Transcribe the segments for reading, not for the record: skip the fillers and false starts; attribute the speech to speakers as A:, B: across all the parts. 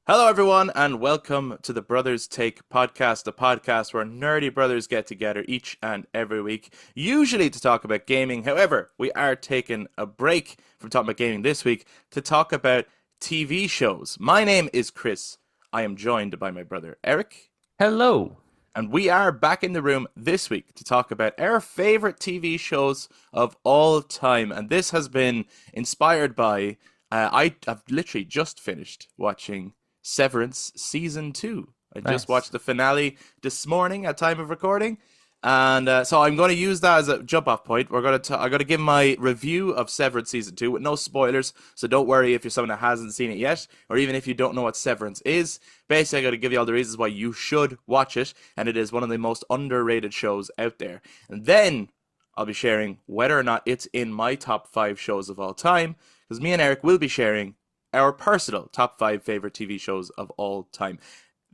A: Hello, everyone, and welcome to the Brothers Take podcast, the podcast where nerdy brothers get together each and every week, usually to talk about gaming. However, we are taking a break from talking about gaming this week to talk about TV shows. My name is Kris. I am joined by my brother Eric,
B: Hello.
A: and we are back in the room this week to talk about our favorite TV shows of all time. And this has been inspired by I have literally just finished watching Severance season 2. I just
B: Nice.
A: watched the finale this morning at time of recording, and so I'm going to use that as a jump off point. I'm going to give my review of Severance season 2 with no spoilers, so don't worry if you're someone that hasn't seen it yet, or even if you don't know what Severance is. Basically, I'm going to give you all the reasons why you should watch it, and it is one of the most underrated shows out there. And then I'll be sharing whether or not it's in my top 5 shows of all time, because me and Eric will be sharing our personal top 5 favorite TV shows of all time.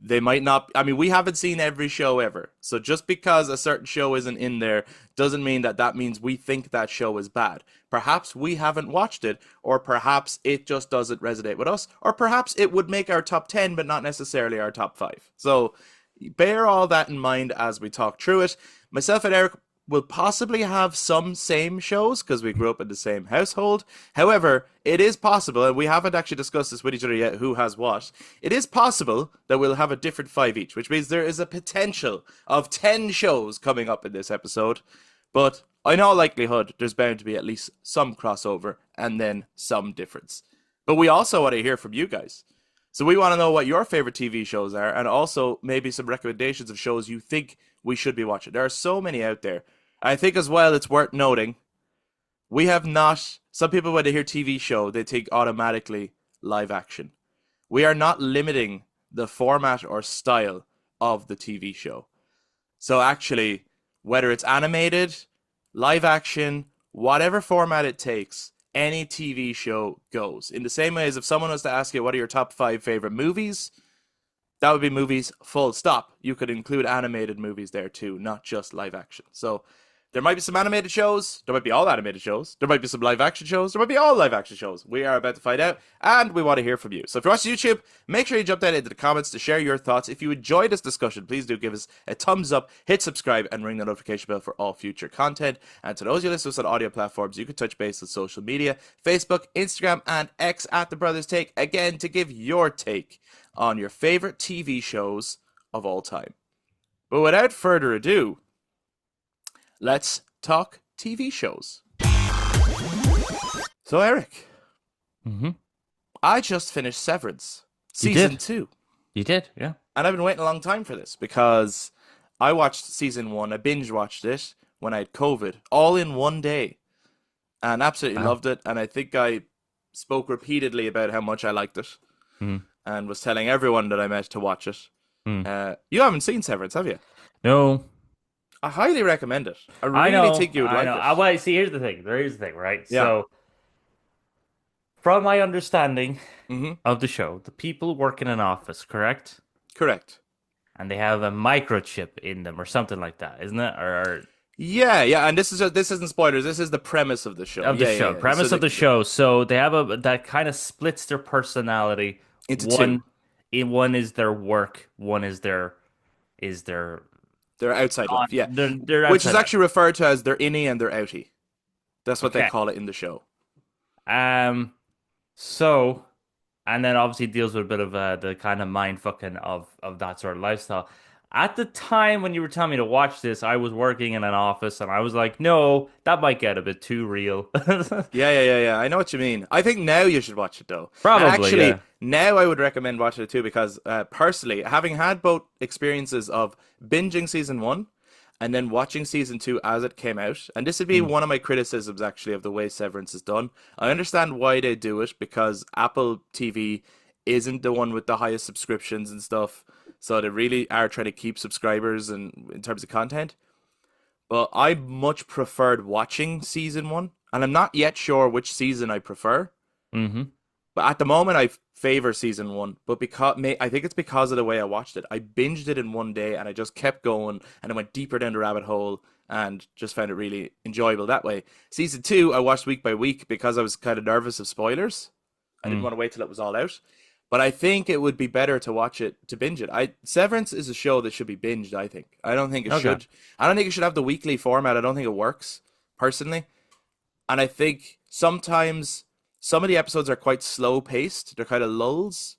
A: They might not, I mean, we haven't seen every show ever. So just because a certain show isn't in there doesn't mean that means we think that show is bad. Perhaps we haven't watched it, or perhaps it just doesn't resonate with us, or perhaps it would make our top 10, but not necessarily our top 5. So bear all that in mind as we talk through it. Myself and Eric will possibly have some same shows because we grew up in the same household. However, it is possible, and we haven't actually discussed this with each other yet, who has what. It is possible that we'll have a different 5 each, which means there is a potential of 10 shows coming up in this episode. But in all likelihood, there's bound to be at least some crossover and then some difference. But we also want to hear from you guys. So we want to know what your favorite TV shows are, and also maybe some recommendations of shows you think we should be watching. There are so many out there. I think as well it's worth noting we have not. Some people, when they hear TV show, they think automatically live action. We are not limiting the format or style of the TV show. So actually, whether it's animated, live action, whatever format it takes, any TV show goes. In the same way as if someone was to ask you what are your top 5 favorite movies, that would be movies full stop. You could include animated movies there too, not just live action. So there might be some animated shows. There might be all animated shows. There might be some live action shows. There might be all live action shows. We are about to find out, and we want to hear from you. So if you're watching YouTube, make sure you jump down into the comments to share your thoughts. If you enjoyed this discussion, please do give us a thumbs up, hit subscribe, and ring the notification bell for all future content. And to those who listen to us on audio platforms, you can touch base on social media, Facebook, Instagram, and X at The Brothers Take, again, to give your take on your favorite TV shows of all time. But without further ado, let's talk TV shows. So, Eric,
B: Mm-hmm.
A: I just finished Severance
B: You
A: season
B: did.
A: 2,
B: You did, yeah.
A: and I've been waiting a long time for this because I watched season 1. I binge watched it when I had COVID, all in one day, and absolutely
B: Wow.
A: loved it. And I think I spoke repeatedly about how much I liked it,
B: Mm.
A: and was telling everyone that I met to watch it.
B: Mm.
A: You haven't seen Severance, have you?
B: No,
A: I highly recommend it. I
B: I
A: really
B: know.
A: think you would
B: I
A: like
B: know.
A: it.
B: Well, see, here's the thing. There is the thing, right?
A: Yeah.
B: So, from my understanding
A: Mm-hmm.
B: of the show, the people work in an office, correct?
A: Correct.
B: And they have a microchip in them or something like that, isn't it? Or
A: Yeah, yeah, and this isn't spoilers. This is the premise of the show.
B: of the
A: Yeah, yeah,
B: show,
A: yeah.
B: premise
A: So
B: of the show. So they have a that kind of splits their personality.
A: into two.
B: One in one is their work, one is their
A: Their outside life.
B: non
A: Yeah,
B: their
A: which is
B: outside life.
A: actually referred to as their innie and their outie. That's what they
B: Okay.
A: call it in the show.
B: Um, so, and then obviously deals with a bit of the kind of mind fucking of that sort of lifestyle. At the time when you were telling me to watch this, I was working in an office and I was like, no, that might get a bit too real.
A: Yeah, yeah, yeah, yeah. I know what you mean. I think now you should watch it though. And
B: Probably,
A: actually,
B: yeah.
A: now I would recommend watching it too because personally, having had both experiences of binging season 1 and then watching season 2 as it came out, and this would be
B: Mm,
A: one of my criticisms actually of the way Severance is done. I understand why they do it because Apple TV isn't the one with the highest subscriptions and stuff, so they really are trying to keep subscribers and in terms of content. But I much preferred watching season 1, and I'm not yet sure which season I prefer.
B: hmm
A: But at the moment, I favor season 1. But I think it's because of the way I watched it. I binged it in one day, and I just kept going, and I went deeper down the rabbit hole, and just found it really enjoyable that way. Season 2, I watched week by week because I was kind of nervous of spoilers. I didn't
B: mm.
A: want to wait till it was all out. But I think it would be better to watch it to binge it. Severance is a show that should be binged, I think. I don't think it
B: Okay.
A: should. I don't think it should have the weekly format. I don't think it works, personally. And I think sometimes some of the episodes are quite slow paced. They're kind of lulls.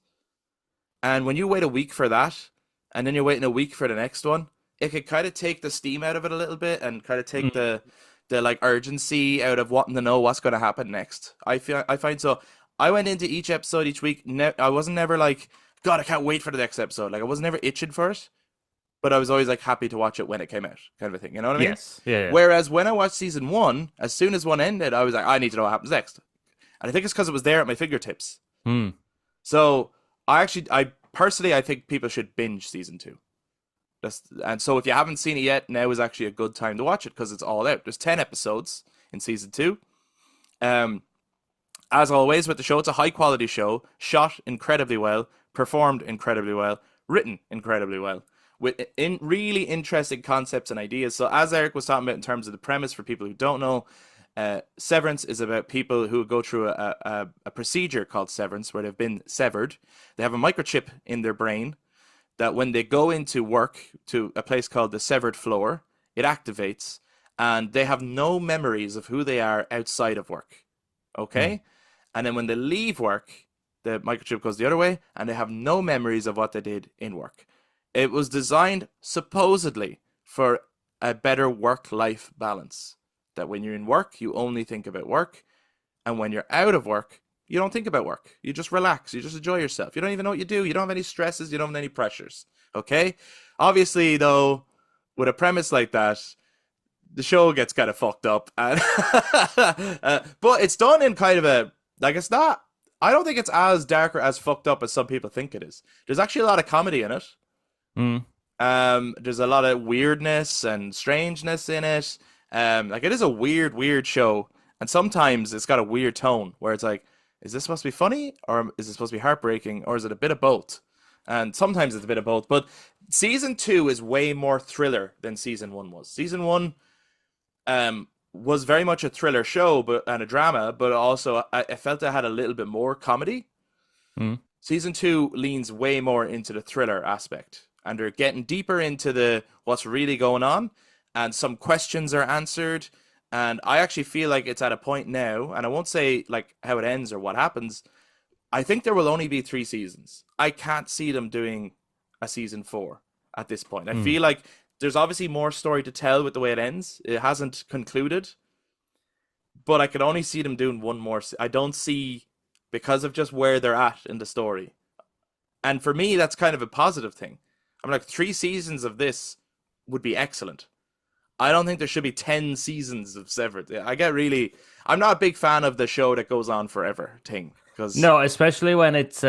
A: And when you wait a week for that, and then you're waiting a week for the next one, it could kind of take the steam out of it a little bit and kind of take
B: Mm.
A: the like urgency out of wanting to know what's going to happen next. I find so. I went into each episode each week. I wasn't never like, God, I can't wait for the next episode. Like I was never itching for it, but I was always like happy to watch it when it came out, kind of a thing. You know what I mean?
B: Yes. Yeah. Yeah.
A: Whereas when I watched season one, as soon as one ended, I was like, I need to know what happens next. And I think it's because it was there at my fingertips.
B: Mm.
A: So I personally, I think people should binge season two. And so if you haven't seen it yet, now is actually a good time to watch it because it's all out. There's 10 episodes in season two. Um, as always with the show, it's a high quality show, shot incredibly well, performed incredibly well, written incredibly well, with in really interesting concepts and ideas. So as Eric was talking about in terms of the premise, for people who don't know, Severance is about people who go through a procedure called severance, where they've been severed. They have a microchip in their brain that when they go into work to a place called the severed floor, it activates, and they have no memories of who they are outside of work.
B: Mm.
A: Okay? And then when they leave work, the microchip goes the other way, and they have no memories of what they did in work. It was designed supposedly for a better work-life balance. That when you're in work, you only think about work, and when you're out of work, you don't think about work. You just relax. You just enjoy yourself. You don't even know what you do. You don't have any stresses. You don't have any pressures. Okay? Obviously, though, with a premise like that, the show gets kind of fucked up. And but it's done in kind of a, like, it's not, I don't think it's as dark or as fucked up as some people think it is. There's actually a lot of comedy in it.
B: Mm.
A: There's a lot of weirdness and strangeness in it. Like it is a weird show, and sometimes it's got a weird tone where it's like, is this supposed to be funny or is it supposed to be heartbreaking or is it a bit of both? And sometimes it's a bit of both. But season two is way more thriller than season one was. Season one, was very much a thriller show, but and a drama, but also I felt it had a little bit more comedy.
B: Mm.
A: Season two leans way more into the thriller aspect, and they're getting deeper into the what's really going on, and some questions are answered. And I actually feel like it's at a point now, and I won't say like how it ends or what happens. I think there will only be 3 seasons. I can't see them doing a season four at this point. I
B: Mm.
A: feel like there's obviously more story to tell with the way it ends. It hasn't concluded, but I could only see them doing one more. I don't see, because of just where they're at in the story. And for me, that's kind of a positive thing. I'm like, 3 seasons of this would be excellent. I don't think there should be 10 seasons of Severed. I'm not a big fan of the show that goes on forever thing. Because,
B: No, especially when it's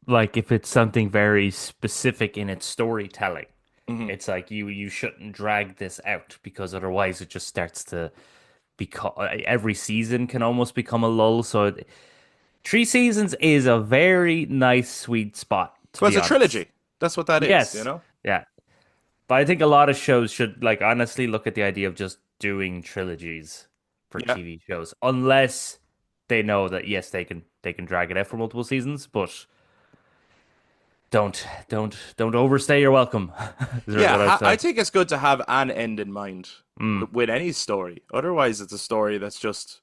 B: like if it's something very specific in its storytelling.
A: mhm.
B: It's like you shouldn't drag this out because otherwise it just starts to become every season can almost become a lull. So 3 seasons is a very nice sweet spot, to
A: Well, it's
B: be
A: a
B: honest.
A: trilogy. That's what that is, you
B: Yes.
A: know?
B: Yeah. But I think a lot of shows should like honestly look at the idea of just doing trilogies for
A: Yeah.
B: TV shows, unless they know that yes, they can drag it out for multiple seasons, but don't overstay your welcome. Is what I'd
A: I
B: say.
A: think it's good to have an end in mind
B: Mm,
A: with any story. Otherwise, it's a story that's just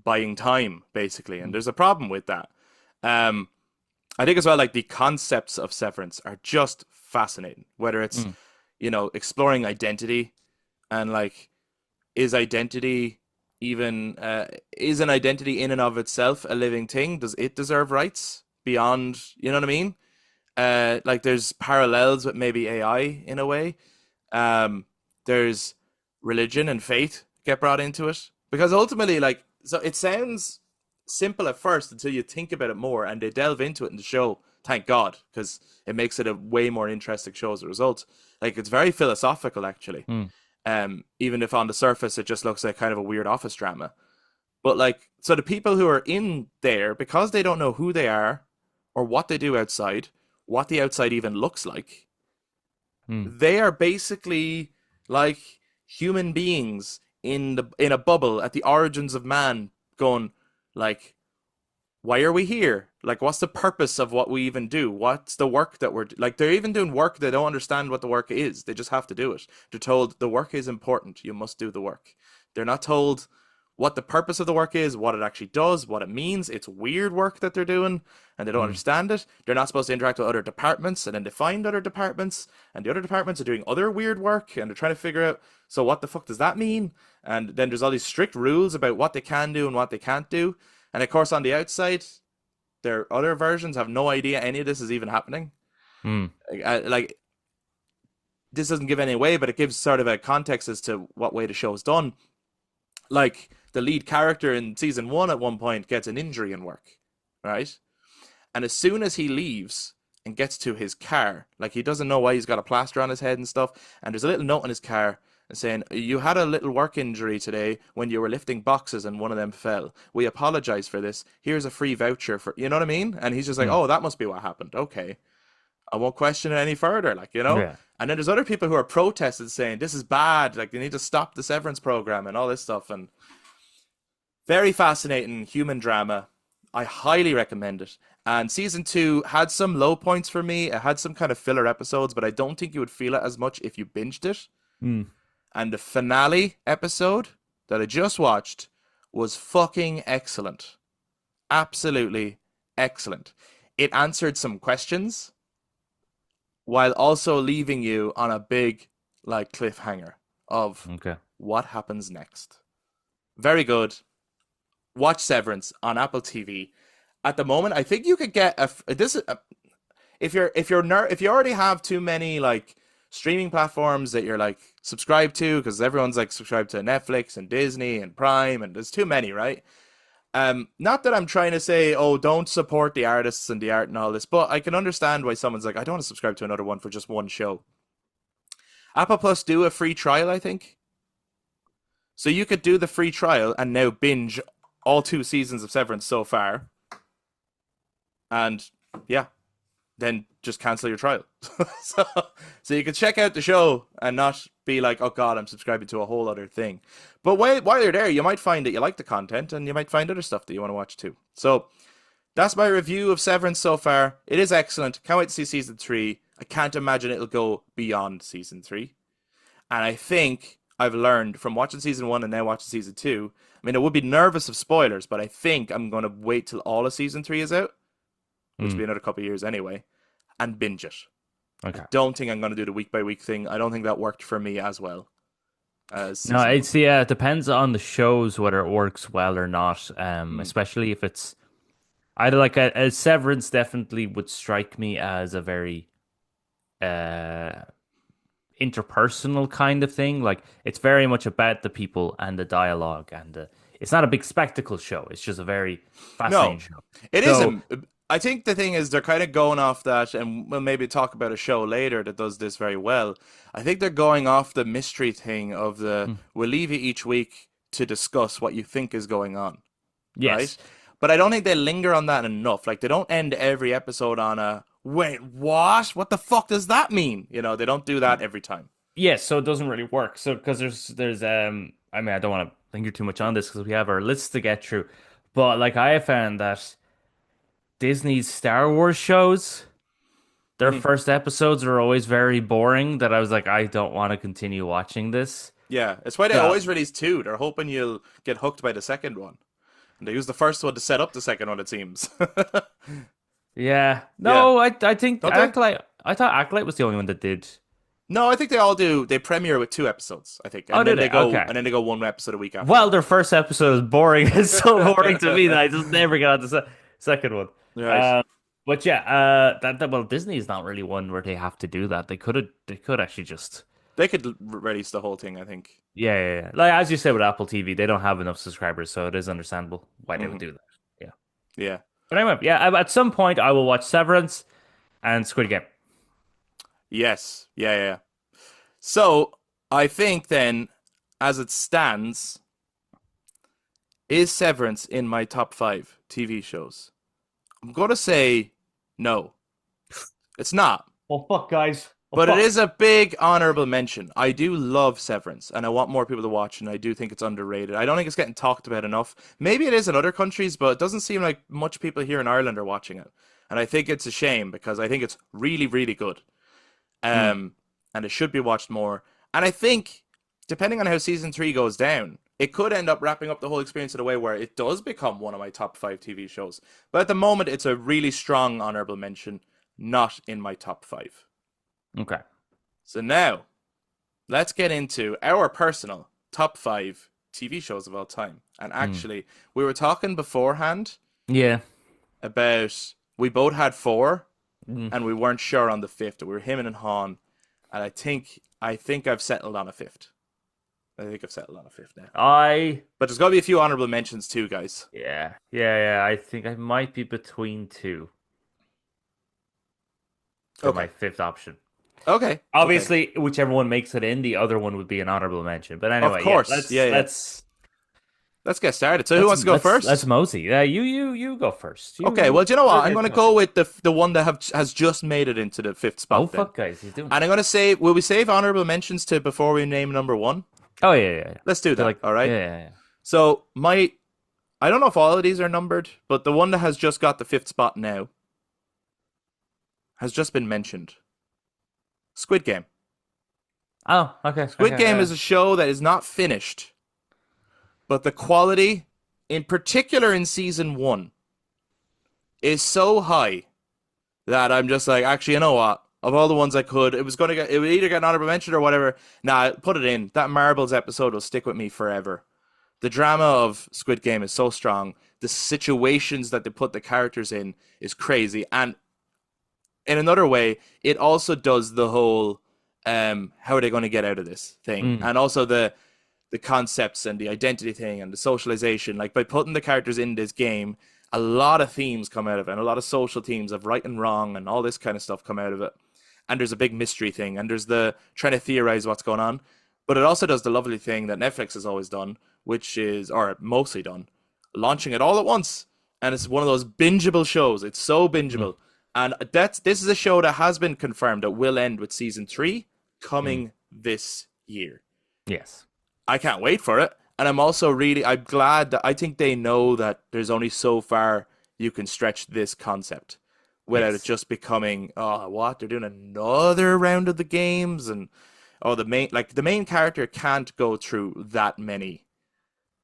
A: buying time, basically. And there's a problem with that. Um, I think as well, like the concepts of Severance are just fascinating. Whether it's,
B: mm,
A: exploring identity and like, is identity even, is an identity in and of itself a living thing? Does it deserve rights beyond, you know what I mean? Like there's parallels with maybe AI in a way. There's religion and faith get brought into it because ultimately, like, so it sounds simple at first until you think about it more, and they delve into it in the show. Thank God, because it makes it a way more interesting show as a result. Like it's very philosophical, actually.
B: mm,
A: Even if on the surface it just looks like kind of a weird office drama. But like, so the people who are in there, because they don't know who they are or what they do outside, what the outside even looks like,
B: mm.
A: they are basically like human beings in a bubble at the origins of man, going like, why are we here? Like, what's the purpose of what we even do? What's the work that like? They're even doing work they don't understand what the work is. They just have to do it. They're told the work is important. You must do the work. They're not told what the purpose of the work is, what it actually does, what it means. It's weird work that they're doing, and they don't
B: Mm.
A: understand it. They're not supposed to interact with other departments, and then they find other departments, and the other departments are doing other weird work, and they're trying to figure out, so what the fuck does that mean? And then there's all these strict rules about what they can do and what they can't do. And of course, on the outside, their other versions have no idea any of this is even happening.
B: Mm.
A: Like, this doesn't give any away, but it gives sort of a context as to what way the show is done. Like, the lead character in season one at one point gets an injury in work, right? And as soon as he leaves and gets to his car, like, he doesn't know why he's got a plaster on his head and stuff, and there's a little note in his car saying, you had a little work injury today when you were lifting boxes and one of them fell. We apologize for this. Here's a free voucher for, you know what I mean? And he's just like,
B: Mm.
A: oh, that must be what happened. Okay. I won't question it any further, like, you know?
B: Yeah.
A: And then there's other people who are protesting saying, this is bad. Like, they need to stop the Severance program and all this stuff. And very fascinating human drama. I highly recommend it. And season two had some low points for me. It had some kind of filler episodes, but I don't think you would feel it as much if you binged it.
B: Mm.
A: And the finale episode that I just watched was fucking excellent. Absolutely excellent. It answered some questions while also leaving you on a big, like, cliffhanger of
B: Okay.
A: what happens next. Very good. Watch Severance on Apple TV. At the moment, I think you could get if you already have too many, like, streaming platforms that you're, like, subscribed to, because everyone's, like, subscribed to Netflix and Disney and Prime, and there's too many, right? Not that I'm trying to say, oh, don't support the artists and the art and all this, but I can understand why someone's like, I don't want to subscribe to another one for just one show. Apple Plus do a free trial, I think. So you could do the free trial and now binge all 2 seasons of Severance so far. And yeah, then just cancel your trial. so, so you can check out the show and not be like, oh God, I'm subscribing to a whole other thing. But while you're there, you might find that you like the content and you might find other stuff that you want to watch too. So that's my review of Severance so far. It is excellent. Can't wait to see season 3. I can't imagine it'll go beyond season 3. And I think I've learned from watching season 1 and now watching season 2. I mean, I would be nervous of spoilers, but I think I'm going to wait till all of season 3 is out, which will be another couple of years anyway, and binge it.
B: Okay.
A: I don't think I'm going to do the week by week thing. I don't think that worked for me as well as
B: No,
A: season
B: it's yeah, it depends on the shows whether it works well or not.
A: one.
B: Especially if it's either like a Severance definitely would strike me as a very uh interpersonal kind of thing. Like it's very much about the people and the dialogue and it's not a big spectacle show. It's just a very fascinating
A: No,
B: show.
A: it
B: So
A: isn't. I think the thing is they're kind of going off that, and we'll maybe talk about a show later that does this very well. I think they're going off the mystery thing of the we'll leave you each week to discuss what you think is going on, right?
B: yes.
A: But I don't think they linger on that enough. Like, they don't end every episode on a wait, what? What the fuck does that mean? You know, they don't do that every time.
B: Yes, so it doesn't really work. So because there's I mean I don't want to linger too much on this because we have our lists to get through. But like I have found that Disney's Star Wars shows, their
A: Mhm.
B: first episodes are always very boring that I was like, I don't want to continue watching this.
A: Yeah, it's why they
B: So
A: always release two. They're hoping you'll get hooked by the second one. And they use the first one to set up the second one, it seems.
B: yeah.
A: Yeah,
B: No, I think
A: don't they?
B: Acolyte I thought Acolyte was the only one that did.
A: No, I think they all do. They premiere with 2 episodes, I think,
B: Oh, did it? Okay.
A: and then they go one episode a week after
B: Well, their first episode is boring. It's so boring to me that I just never get on the second one.
A: that. Right.
B: But yeah, that well, Disney is not really one where they have to do that. They could actually just
A: They could release the whole thing, I think.
B: yeah. Like as you said with Apple TV, they don't have enough subscribers, so it is understandable why they would
A: Hmm.
B: do that. Yeah.
A: Yeah.
B: But anyway, yeah, at some point I will watch Severance and Squid Game.
A: Yes. Yeah, yeah. So, I think then, as it stands, is Severance in my top 5 TV shows? I'm going to say no. It's not.
B: Well, fuck, guys. Oh,
A: But it is
B: fuck.
A: a big honorable mention. I do love Severance, and I want more people to watch, and I do think it's underrated. I don't think it's getting talked about enough. Maybe it is in other countries, but it doesn't seem like much people here in Ireland are watching it. And I think it's a shame because I think it's really, really good.
B: Hmm.
A: And it should be watched more. And I think, depending on how season three goes down, it could end up wrapping up the whole experience in a way where it does become one of my top five TV shows. But at the moment, it's a really strong honorable mention, not in my top five.
B: Okay.
A: So now, let's get into our personal top five TV shows of all time. And
B: Hmm.
A: actually, we were talking beforehand
B: Yeah.
A: about we both had four,
B: Mm.
A: and we weren't sure on the fifth. We were him and Han, and I think I've settled on a fifth. I think I've settled on a fifth now.
B: I
A: But there's got to be a few honorable mentions too, guys.
B: yeah. I think I might be between two for my
A: Okay.
B: fifth option.
A: Okay. Okay.
B: Obviously, whichever one makes it in, the other one would be an honorable mention. But
A: Of
B: anyway, yeah,
A: course. Yeah, yeah. Let's get started. So who wants to go
B: let's
A: first?
B: mosey. Yeah, you go first.
A: Okay. Well, do you know
B: You're
A: what? I'm
B: here
A: going
B: to
A: to
B: talk.
A: go with the one that has just made it into the fifth
B: Oh
A: spot then.
B: fuck, guys, he's doing it.
A: And I'm going to say, will we save honorable mentions to before we name number one?
B: Oh yeah.
A: Let's do
B: They're
A: that.
B: like
A: All right.
B: yeah.
A: So I don't know if all of these are numbered, but the one that has just got the fifth spot now has just been mentioned. Squid Game.
B: Oh, okay,
A: Squid Game
B: yeah.
A: is a show that is not finished, but the quality, in particular in season one, is so high that I'm just like, actually, you know what? Of all the ones I could, it would either get an honorable mention or whatever. Nah, put it in. That Marbles episode will stick with me forever. The drama of Squid Game is so strong. The situations that they put the characters in is crazy. And in another way, it also does the whole how are they going to get out of this thing?
B: Mm,
A: And also the concepts and the identity thing and the socialization. Like by putting the characters in this game, a lot of themes come out of it, and a lot of social themes of right and wrong and all this kind of stuff come out of it. And there's a big mystery thing, and there's the trying to theorize what's going on. But it also does the lovely thing that Netflix has always done, which is, or mostly done, launching it all at once. And it's one of those bingeable shows. It's so
B: mm,
A: bingeable. And this is a show that has been confirmed that will end with season three
B: mm.
A: coming this year.
B: Yes.
A: I can't wait for it. And I'm glad that I think they know that there's only so far you can stretch this concept without it
B: Yes.
A: just becoming, oh, what? They're doing another round of the games and oh, the main character can't go through that many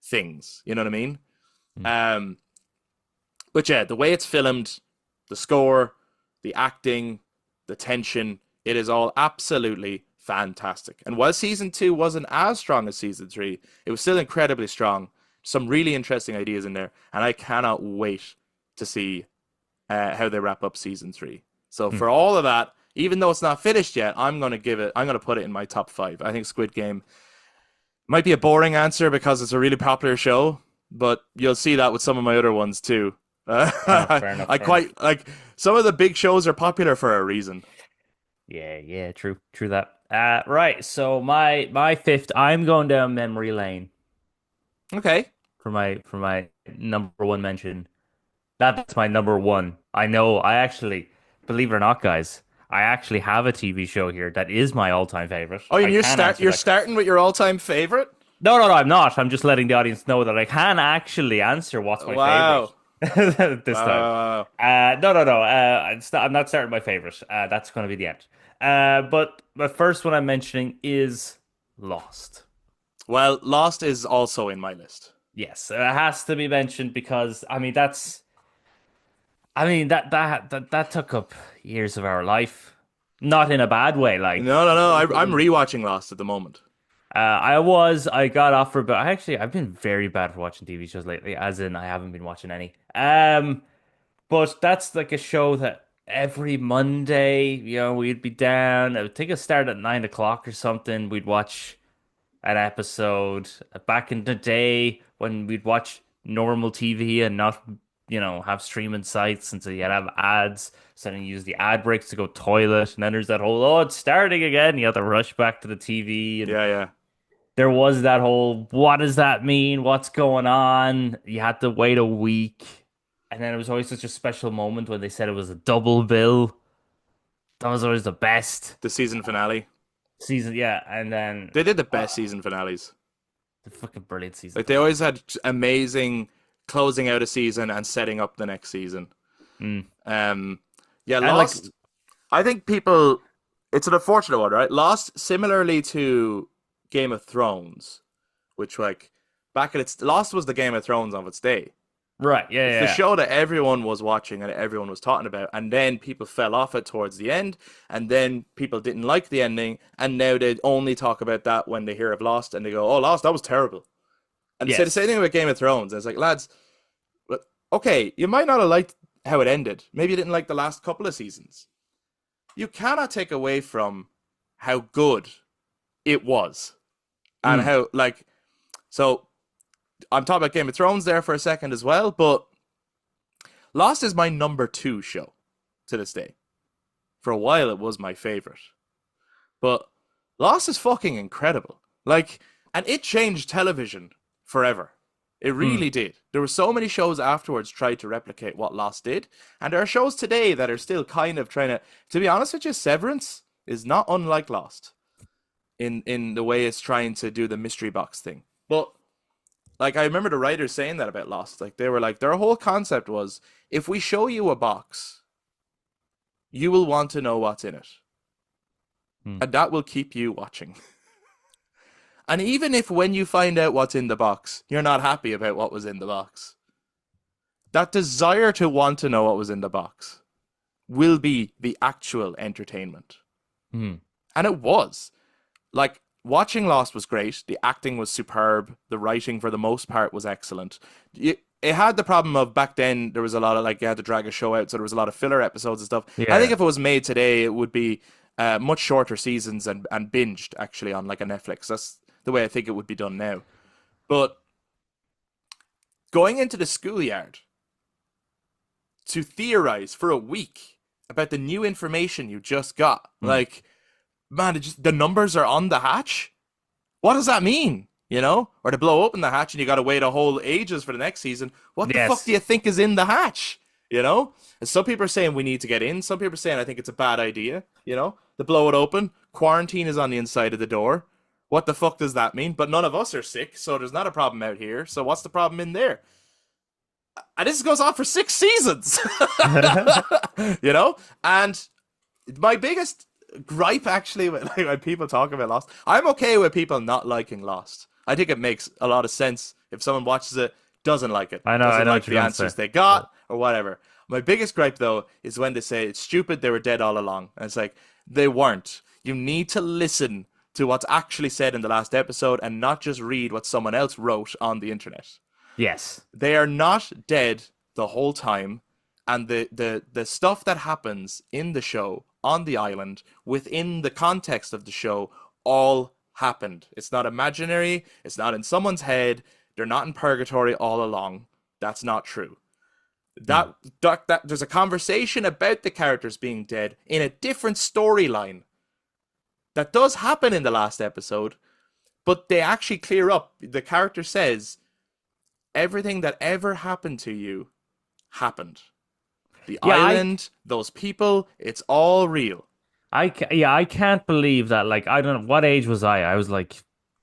A: things. You know what I mean?
B: Mm.
A: Um, but yeah, the way it's filmed, the score, the acting, the tension, it is all absolutely fantastic. And while season two wasn't as strong as season three, it was still incredibly strong. Some really interesting ideas in there, and I cannot wait to see how they wrap up season three. So
B: Mm.
A: for all of that, even though it's not finished yet, I'm gonna put it in my top five. I think Squid Game might be a boring answer because it's a really popular show, but you'll see that with some of my other ones too.
B: Oh, fair enough,
A: I
B: fair enough.
A: quite like some of the big shows are popular for a reason.
B: Yeah, true that. Right. So my fifth, I'm going down memory lane
A: Okay.
B: for my number one mention. That's my number one. I know. I actually, believe it or not, guys, I actually have a TV show here that is my all-time favorite.
A: Oh,
B: I
A: and
B: can answer
A: you're
B: that.
A: starting with your all-time favorite?
B: No, I'm not. I'm just letting the audience know that I can actually answer what's my favorite
A: Wow.
B: this
A: Wow,
B: time.
A: wow, wow, wow.
B: No. I'm not starting my favorite. That's going to be the end. But the first one I'm mentioning is Lost.
A: Well, Lost is also in my list.
B: Yes, it has to be mentioned because that took up years of our life, not in a bad way.
A: No. I'm rewatching Lost at the moment.
B: I got offered, but I've been very bad for watching TV shows lately, as in I haven't been watching any. But that's like a show that every Monday, we'd be down. I would think it started at 9 o'clock or something. We'd watch an episode back in the day when we'd watch normal TV and not, have streaming sites, and so you'd have ads. So then you use the ad breaks to go toilet, and then there's that whole, oh, it's starting again. You have to rush back to the TV, and
A: Yeah, yeah.
B: there was that whole, what does that mean? What's going on? You had to wait a week. And then it was always such a special moment when they said it was a double bill. That was always the best
A: The season finale.
B: season. Yeah, and then
A: They did the best season finales.
B: the fucking brilliant season
A: Like they
B: finale.
A: always had amazing closing out a season and setting up the next season.
B: Mm.
A: Um, yeah,
B: And like,
A: Lost. I think people. It's an unfortunate one, right? Lost, similarly to Game of Thrones, which like back at its Lost was the Game of Thrones of its day.
B: right, yeah,
A: It's the
B: yeah,
A: show that everyone was watching and everyone was talking about, and then people fell off it towards the end, and then people didn't like the ending, and now they only talk about that when they hear of Lost, and they go, "Oh, Lost, that was terrible." And they
B: yeah.
A: say the same
B: Yes.
A: thing about Game of Thrones. And it's like, lads, okay, you might not have liked how it ended. Maybe you didn't like the last couple of seasons. You cannot take away from how good it was and
B: Mm.
A: how like so. I'm talking about Game of Thrones there for a second as well, but Lost is my number two show to this day. For a while, it was my favorite. But Lost is fucking incredible. Like, and it changed television forever. It
B: Mm.
A: really did. There were so many shows afterwards tried to replicate what Lost did, and there are shows today that are still kind of trying to. To be honest with you, Severance is not unlike Lost in the way it's trying to do the mystery box thing. But like I remember the writers saying that about Lost. Like they were like their whole concept was if we show you a box, you will want to know what's in it.
B: Mm.
A: And that will keep you watching. And even if when you find out what's in the box, you're not happy about what was in the box, that desire to want to know what was in the box will be the actual entertainment.
B: Mm.
A: And it was. Like, watching Lost was great. The acting was superb. The writing, for the most part, was excellent. It had the problem of back then, there was a lot of, like, you had to drag a show out, so there was a lot of filler episodes and stuff. I think
B: Yeah.
A: if it was made today, it would be much shorter seasons and binged, actually, on, like, a Netflix. That's the way I think it would be done now. But going into the schoolyard to theorize for a week about the new information you just got,
B: Mm.
A: like, man, the numbers are on the hatch. What does that mean? You know, or to blow open the hatch and you got to wait a whole ages for the next season. What the fuck do
B: Yes.
A: you think is in the hatch? You know, and some people are saying we need to get in. Some people are saying I think it's a bad idea. You know, to blow it open. Quarantine is on the inside of the door. What the fuck does that mean? But none of us are sick, so there's not a problem out here. So what's the problem in there? And this goes on for 6 seasons. You know, and my biggest gripe actually when people talk about Lost, I'm okay with people not liking Lost. I think it makes a lot of sense if someone watches it, doesn't like it,
B: I
A: doesn't
B: know
A: like
B: what you're
A: the
B: gonna say.
A: answers they got or whatever. My biggest gripe though is when they say it's stupid, they were dead all along. And it's like, they weren't. You need to listen to what's actually said in the last episode and not just read what someone else wrote on the internet.
B: Yes.
A: They are not dead the whole time, and the stuff that happens in the show on the island within the context of the show all happened. It's not imaginary, it's not in someone's head, they're not in purgatory all along. That's not true.
B: Mm.
A: That there's a conversation about the characters being dead in a different storyline that does happen in the last episode, but they actually clear up. The character says everything that ever happened to you happened. The
B: Yeah,
A: island, those people, it's all real.
B: yeah, I can't believe that. Like, I don't know, what age was I? I was like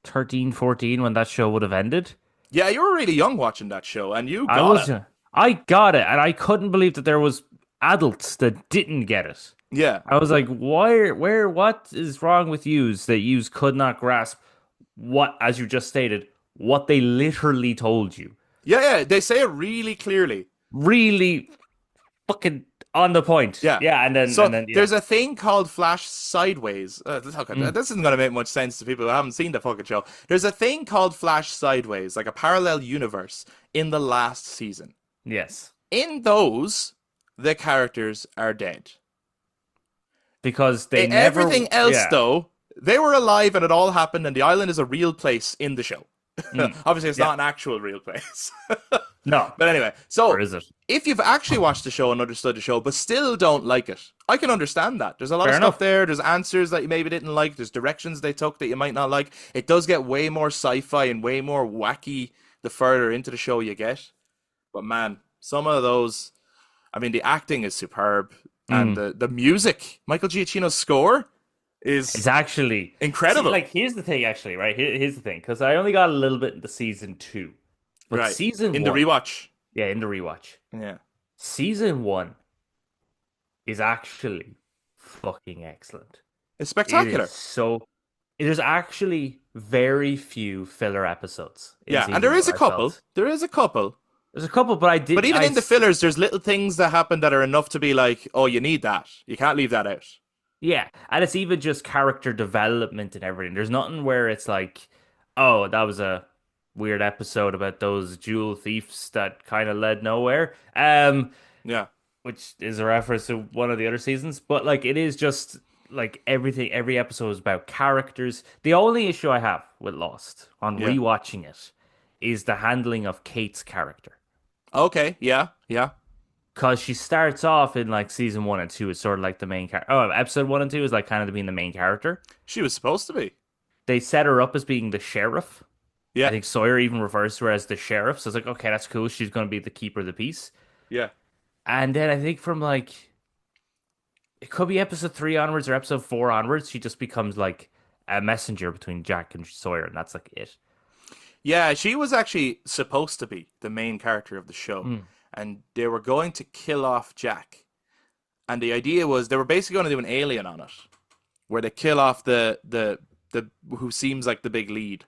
B: 13, 14 when that show would have ended.
A: Yeah, you were really young watching that show, and you
B: I
A: got
B: was,
A: it.
B: I got it, and I couldn't believe that there was adults that didn't get it.
A: Yeah.
B: I was like, what is wrong with yous that yous could not grasp what, as you just stated, what they literally told you?
A: Yeah, they say it really clearly.
B: Really fucking on the point.
A: Yeah.
B: Yeah,
A: So
B: yeah.
A: there's a thing called Flash Sideways.
B: Mm.
A: This isn't going to make much sense to people who haven't seen the fucking show. There's a thing called Flash Sideways, like a parallel universe in the last season.
B: Yes.
A: In those, the characters are dead.
B: Because they never,
A: Everything else,
B: yeah.
A: though, they were alive and it all happened, and the island is a real place in the show.
B: Mm.
A: Obviously, it's
B: Yeah.
A: not an actual real place.
B: No.
A: But anyway,
B: Or
A: so
B: is it?
A: if you've actually watched the show and understood the show, but still don't like it, I can understand that. There's a lot of
B: Fair
A: stuff
B: enough.
A: there. There's answers that you maybe didn't like. There's directions they took that you might not like. It does get way more sci-fi and way more wacky the further into the show you get. But man, some of those, I mean, the acting is superb. and
B: Mm.
A: the music, Michael Giacchino's score
B: It's
A: is
B: actually see,
A: incredible.
B: like here's the thing, actually, right? Here's the thing, because I only got a little bit into season two, but
A: Right.
B: season
A: In the
B: one,
A: rewatch.
B: yeah, in the rewatch,
A: Yeah.
B: season one is actually fucking excellent.
A: It's
B: It is
A: spectacular.
B: so. There's actually very few filler episodes in
A: Yeah, and there
B: season
A: is
B: one,
A: a
B: I
A: couple.
B: felt.
A: There is a couple.
B: There's a couple, but I
A: But
B: did.
A: even in the fillers, there's little things that happen that are enough to be like, oh, you need that. You can't leave that out.
B: Yeah, and it's even just character development and everything. There's nothing where it's like, oh, that was a weird episode about those jewel thieves that kind of led nowhere.
A: Yeah.
B: Which is a reference to one of the other seasons, but like it is just like everything. Every episode is about characters. The only issue I have with Lost on
A: Yeah.
B: rewatching it is the handling of Kate's character.
A: Okay. Yeah. Yeah.
B: Because she starts off in like season one and two is sort of like the main character. Oh, episode one and two is like kind of being the main character.
A: She was supposed to be.
B: They set her up as being the sheriff. I
A: Yeah.
B: think Sawyer even refers to her as the sheriff. So it's like, okay, that's cool. She's going to be the keeper of the peace.
A: Yeah.
B: And then I think from like, it could be episode three onwards or episode four onwards, she just becomes like a messenger between Jack and Sawyer. And that's like it.
A: Yeah. She was actually supposed to be the main character of the show.
B: Mm.
A: And they were going to kill off Jack. And the idea was they were basically going to do an alien on it, where they kill off the who seems like the big lead,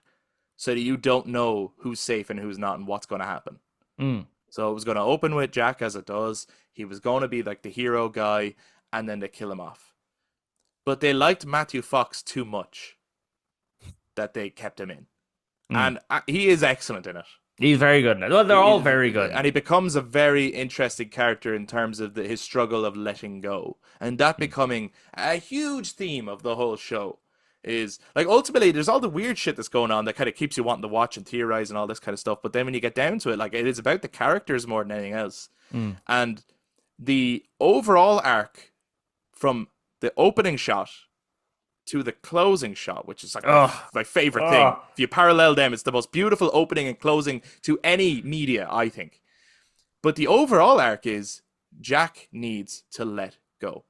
A: so that you don't know who's safe and who's not and what's going to happen.
B: Mm.
A: So it was going to open with Jack as it does. He was going to be like the hero guy, and then they kill him off. But they liked Matthew Fox too much that they kept him in,
B: Mm.
A: and he is excellent in it.
B: He's very good. Well, they're all very good.
A: And he becomes a very interesting character in terms of his struggle of letting go. And that becoming a huge theme of the whole show is like ultimately there's all the weird shit that's going on that kind of keeps you wanting to watch and theorize and all this kind of stuff. But then when you get down to it, like it is about the characters more than anything else.
B: Mm.
A: And the overall arc from the opening shot to the closing shot, which is like my favorite thing. If you parallel them, it's the most beautiful opening and closing to any media, I think. But the overall arc is Jack needs to let go.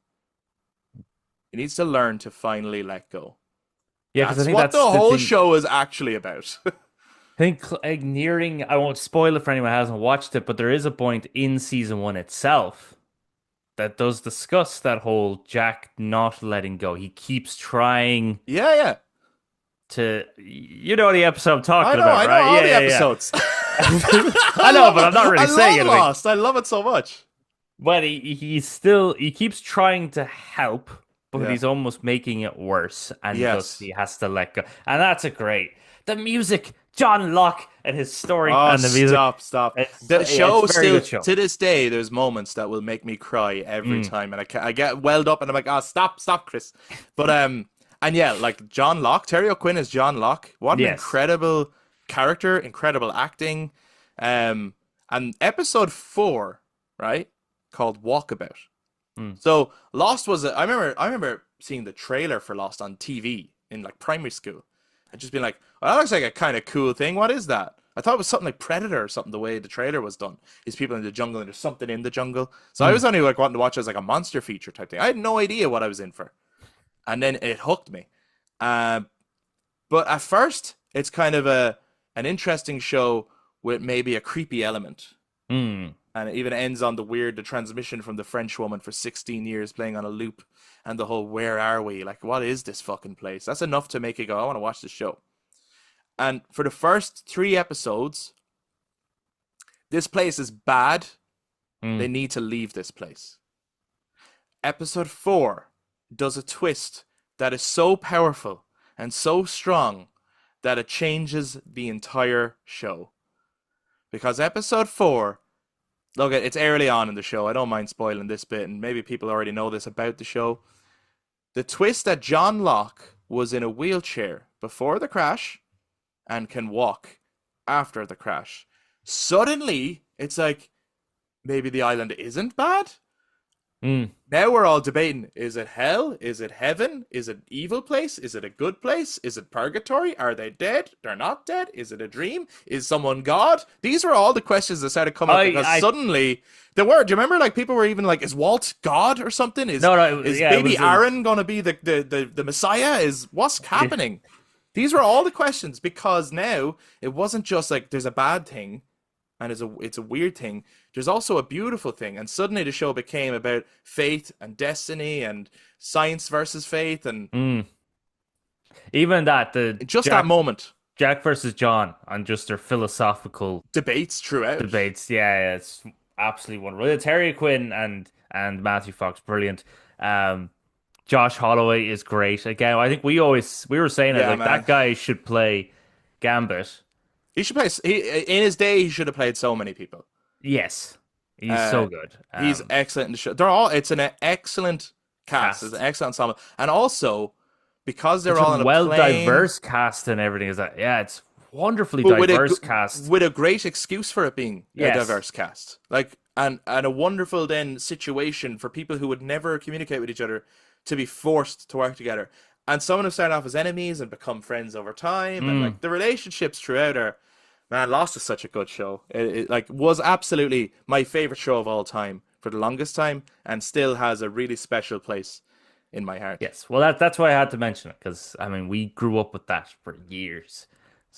A: He needs to learn to finally let go.
B: Yeah, because I
A: That's
B: think
A: what
B: that's
A: the whole
B: thing.
A: show is actually about.
B: I think like nearing, I won't spoil it for anyone who hasn't watched it, but there is a point in season one itself that does discuss that whole Jack not letting go. He keeps trying
A: Yeah.
B: to, you know, the episode I'm talking
A: I know
B: about, right?
A: all the
B: Yeah.
A: episodes.
B: I know, but I'm not really
A: I
B: saying
A: love
B: anything.
A: Lost. I love it so much.
B: But he keeps trying to help, but
A: Yeah.
B: he's almost making it worse, and
A: Yes.
B: thus he has to let go. And that's a great. The music, John Locke and his story,
A: Oh,
B: and the music.
A: stop.
B: It's
A: The show
B: it's a very
A: still,
B: good show.
A: to this day, there's moments that will make me cry every time. And I get welled up and I'm like, oh, stop, Chris. But, and yeah, like John Locke, Terry O'Quinn is John Locke. What an
B: Yes.
A: incredible character, incredible acting. And episode 4, right, called Walkabout. So Lost was, I remember seeing the trailer for Lost on TV in like primary school. And just being like, well, that looks like a kind of cool thing. What is that? I thought it was something like Predator or something, the way the trailer was done. These people in the jungle and there's something in the jungle. So I was only like wanting to watch it as like a monster feature type thing. I had no idea what I was in for. And then it hooked me. But at first, it's kind of an interesting show with maybe a creepy element.
B: Mm.
A: And it even ends on the transmission from the French woman for 16 years playing on a loop. And the whole, where are we? Like, what is this fucking place? That's enough to make you go, I want to watch this show. And for the first 3 episodes, this place is bad. They need to leave this place. Episode 4 does a twist that is so powerful and so strong that it changes the entire show. Because episode 4, look, it's early on in the show. I don't mind spoiling this bit, and maybe people already know this about the show. The twist that John Locke was in a wheelchair before the crash and can walk after the crash. Suddenly, it's like, maybe the island isn't bad?
B: Mm.
A: Now we're all debating, is it hell? Is it heaven? Is it evil place? Is it a good place? Is it purgatory? Are they dead? They're not dead? Is it a dream? Is someone God? These were all the questions that started coming up because
B: I
A: suddenly there were. Do you remember like people were even like, is Walt God or something?
B: no,
A: Is
B: yeah, it
A: baby
B: was
A: Aaron gonna be the Messiah? Is what's happening? These were all the questions because now it wasn't just like there's a bad thing and it's a weird thing. There's also a beautiful thing, and suddenly the show became about faith and destiny and science versus faith, and
B: mm. Even that the
A: just that moment,
B: Jack versus John on just their philosophical
A: debates throughout.
B: debates. Yeah, it's absolutely wonderful. Terry Quinn and Matthew Fox, brilliant. Um, Josh Holloway is great. Again, I think we were saying it
A: Yeah,
B: like that
A: man.
B: guy should play Gambit.
A: He should play. In his day, he should have played so many people.
B: Yes, he's
A: Uh,
B: so good.
A: he's excellent in the show. They're all. It's an excellent cast. It's an
B: Cast
A: excellent ensemble, and also because they're
B: such a
A: all on a
B: well
A: plane,
B: diverse cast and everything. Is that yeah? It's wonderfully
A: but
B: diverse cast.
A: with a great excuse for it being a
B: Yes.
A: diverse cast, like and a wonderful then situation for people who would never communicate with each other to be forced to work together. And some of them start off as enemies and become friends over time, and
B: Mm.
A: like the relationships throughout are. Man, Lost is such a good show. It like was absolutely my favorite show of all time for the longest time, and still has a really special place in my heart.
B: Yes. Well, that's why I had to mention it because I mean we grew up with that for years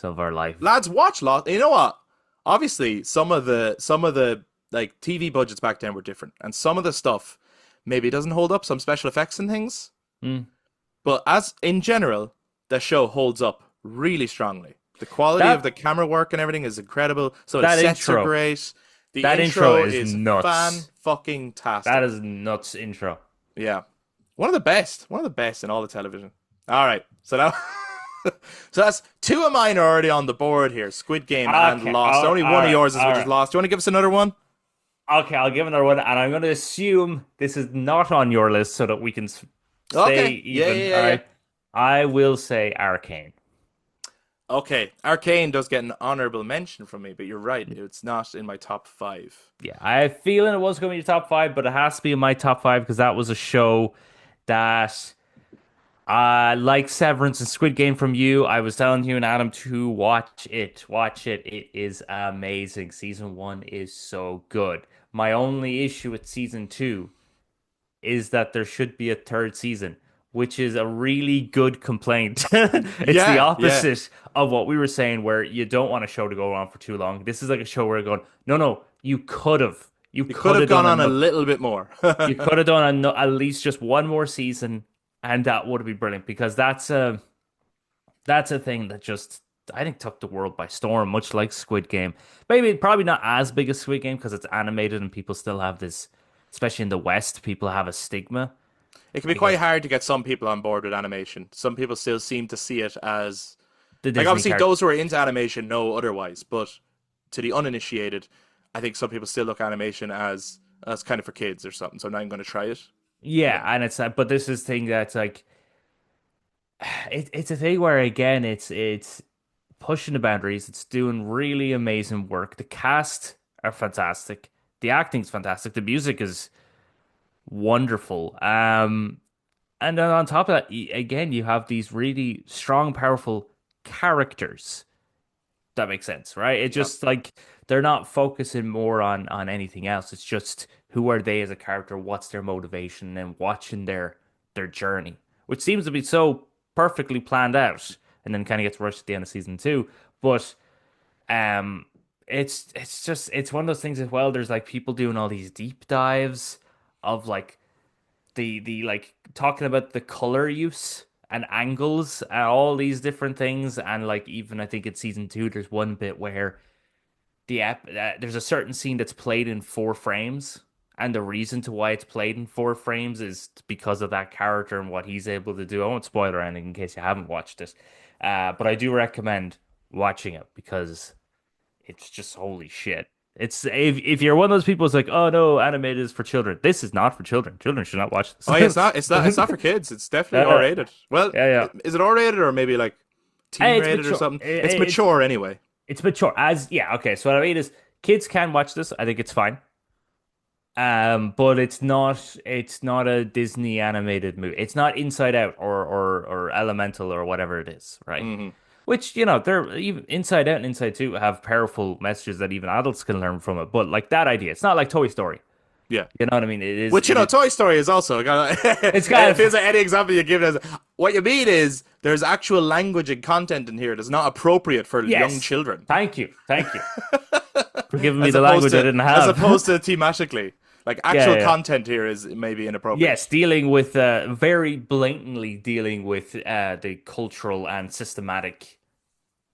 B: of our life.
A: Lads, watch Lost. You know what? Obviously, some of the like TV budgets back then were different, and some of the stuff maybe doesn't hold up. Some special effects and things,
B: Mm.
A: but as in general, the show holds up really strongly. The quality of
B: That
A: the camera work and everything is incredible. So the
B: that
A: sets are
B: intro,
A: great. The
B: that intro
A: intro
B: is
A: is fan
B: nuts.
A: fucking
B: That
A: tastic.
B: is nuts intro.
A: Yeah. One of the best. One of the best in all the television. All right. So now so that's two of mine are already on the board here. Squid Game and
B: Okay.
A: Lost. Only
B: All
A: one of
B: right.
A: yours is
B: All
A: which is
B: right.
A: Lost. Do you want to give us another one?
B: Okay. I'll give another one, and I'm going to assume this is not on your list so that we can stay
A: Okay. Yeah,
B: even.
A: yeah,
B: All
A: yeah, yeah.
B: right. I will say Arcane.
A: Okay. Arcane does get an honorable mention from me, but you're right. It's not in my top five.
B: Yeah, I have a feeling it was going to be your top five, but it has to be in my top five because that was a show that like Severance and Squid Game from you. I was telling you and Adam to watch it. Watch it. It is amazing. Season one is so good. My only issue with season two is that there should be a third season, which is a really good complaint. It's the
A: Yeah, yeah.
B: opposite of what we were saying, where you don't want a show to go on for too long. This is like a show where you're going, no, no, you could have. You
A: You could
B: could
A: have
B: have
A: gone
B: done
A: on a
B: enough.
A: little bit more.
B: You could have done at least just one more season, and that would have been brilliant because that's a thing that just I think took the world by storm, much like Squid Game. Maybe probably not as big as Squid Game because it's animated and people still have this, especially in the West, people have a stigma
A: It can be quite
B: against
A: hard to get some people on board with animation. Some people still seem to see it as
B: the
A: like
B: Disney
A: obviously
B: character.
A: those who are into animation know otherwise, but to the uninitiated, I think some people still look at animation as kind of for kids or something. So I'm not even going to try it.
B: Yeah,
A: Yeah,
B: and it's but this is thing that's like it's a thing where again it's pushing the boundaries. It's doing really amazing work. The cast are fantastic. The acting's fantastic. The music is wonderful. And then on top of that, again, you have these really strong, powerful characters. That makes sense, right? It
A: yeah,
B: just like they're not focusing more on anything else. It's just who are they as a character, what's their motivation, and watching their journey, which seems to be so perfectly planned out, and then kind of gets rushed at the end of season two. But um, it's just it's one of those things as well. There's like people doing all these deep dives of like the like talking about the color use and angles and all these different things, and like even I think in season two there's one bit where there's a certain scene that's played in 4 frames, and the reason to why it's played in 4 frames is because of that character and what he's able to do. I won't spoil anything in case you haven't watched it, but I do recommend watching it because it's just holy shit. It's if you're one of those people who's like, oh no, animated is for children. This is not for children. Children should not watch
A: oh yeah,
B: this.
A: it's not for kids. It's definitely R
B: Yeah,
A: rated. Well,
B: yeah.
A: is it R rated or maybe like teen
B: Hey, it's
A: rated or
B: mature.
A: something? It's mature anyway.
B: It's mature. As yeah, okay. So what I mean is, kids can watch this. I think it's fine. But it's not a Disney animated movie. It's not Inside Out or Elemental or whatever it is, right?
A: Hmm.
B: Which, they're even Inside Out and Inside 2 have powerful messages that even adults can learn from it. But like that idea, it's not like Toy Story.
A: Yeah.
B: You know what I mean? It is
A: Which,
B: it is
A: Toy Story is also
B: it's kind
A: it
B: of
A: feels like any example you give it as what you mean is there's actual language and content in here that's not appropriate for young
B: yes.
A: children.
B: Thank you. Thank you for giving me
A: As
B: the
A: opposed
B: language I
A: to
B: didn't
A: as
B: have.
A: opposed to thematically. Like
B: Yeah,
A: actual
B: yeah.
A: content here is maybe inappropriate.
B: Yes, dealing with very blatantly dealing with the cultural and systematic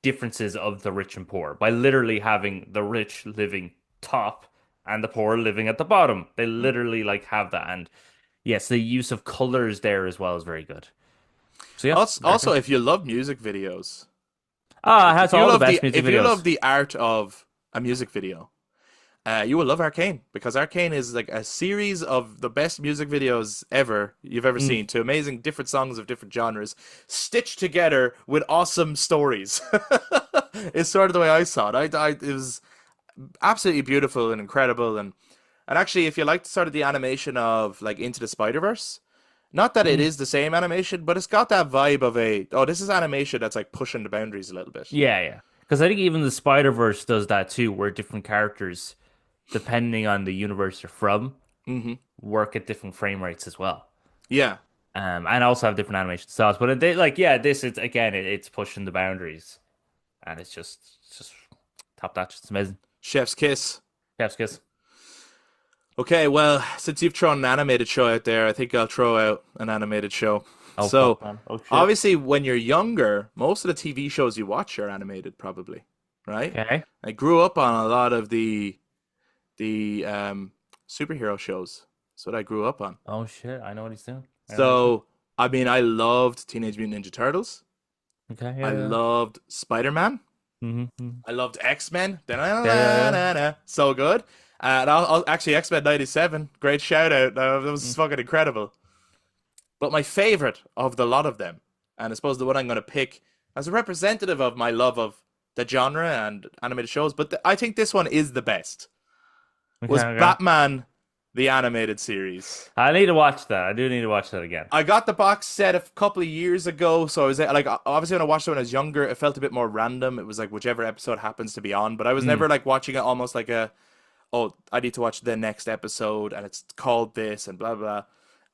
B: differences of the rich and poor by literally having the rich living top and the poor living at the bottom. They literally like have that, and yes, the use of colors there as well is very good. So yeah, very
A: Also,
B: good.
A: if you love music videos,
B: Ah, it
A: like
B: has all the best music
A: if you love
B: videos.
A: the art of a music video, you will love Arcane because Arcane is like a series of the best music videos ever you've ever
B: Mm.
A: seen to amazing different songs of different genres stitched together with awesome stories. It's sort of the way I saw it. It was absolutely beautiful and incredible and actually if you like sort of the animation of like Into the Spider-Verse, not that it
B: Mm.
A: is the same animation, but it's got that vibe of a this is animation that's like pushing the boundaries a little bit.
B: Yeah, yeah. Because I think even the Spider-Verse does that too, where different characters, depending on the universe you're from,
A: Hmm.
B: work at different frame rates as well.
A: Yeah.
B: And also have different animation styles. But they like, yeah, this is again, it's pushing the boundaries, and it's just top notch. It's amazing.
A: Chef's kiss.
B: Chef's kiss.
A: Okay, well, since you've thrown an animated show out there, I think I'll throw out an animated show.
B: Oh
A: So,
B: fuck, man. Oh shit.
A: obviously, when you're younger, most of the TV shows you watch are animated, probably, right?
B: Okay.
A: I grew up on a lot of the superhero shows. That's what I grew up on.
B: Oh shit. I know what he's doing. I know what he's doing.
A: So, I mean, I loved Teenage Mutant Ninja Turtles.
B: Okay.
A: I
B: Yeah. Yeah.
A: loved Spider-Man.
B: Mm-hmm.
A: I loved X-Men.
B: Yeah. Yeah.
A: So good. And actually X-Men 97. Great shout out. That was fucking incredible. But my favorite of the lot of them, and I suppose the one I'm going to pick as a representative of my love of the genre and animated shows, but I think this one is the best,
B: Okay.
A: was
B: Okay.
A: Batman, the animated series.
B: I need to watch that. I do need to watch that again.
A: I got the box set a couple of years ago, so I was like, obviously when I watched it when I was younger, it felt a bit more random. It was like whichever episode happens to be on, but I was
B: Mm.
A: never like watching it almost like oh, I need to watch the next episode and it's called this and blah blah.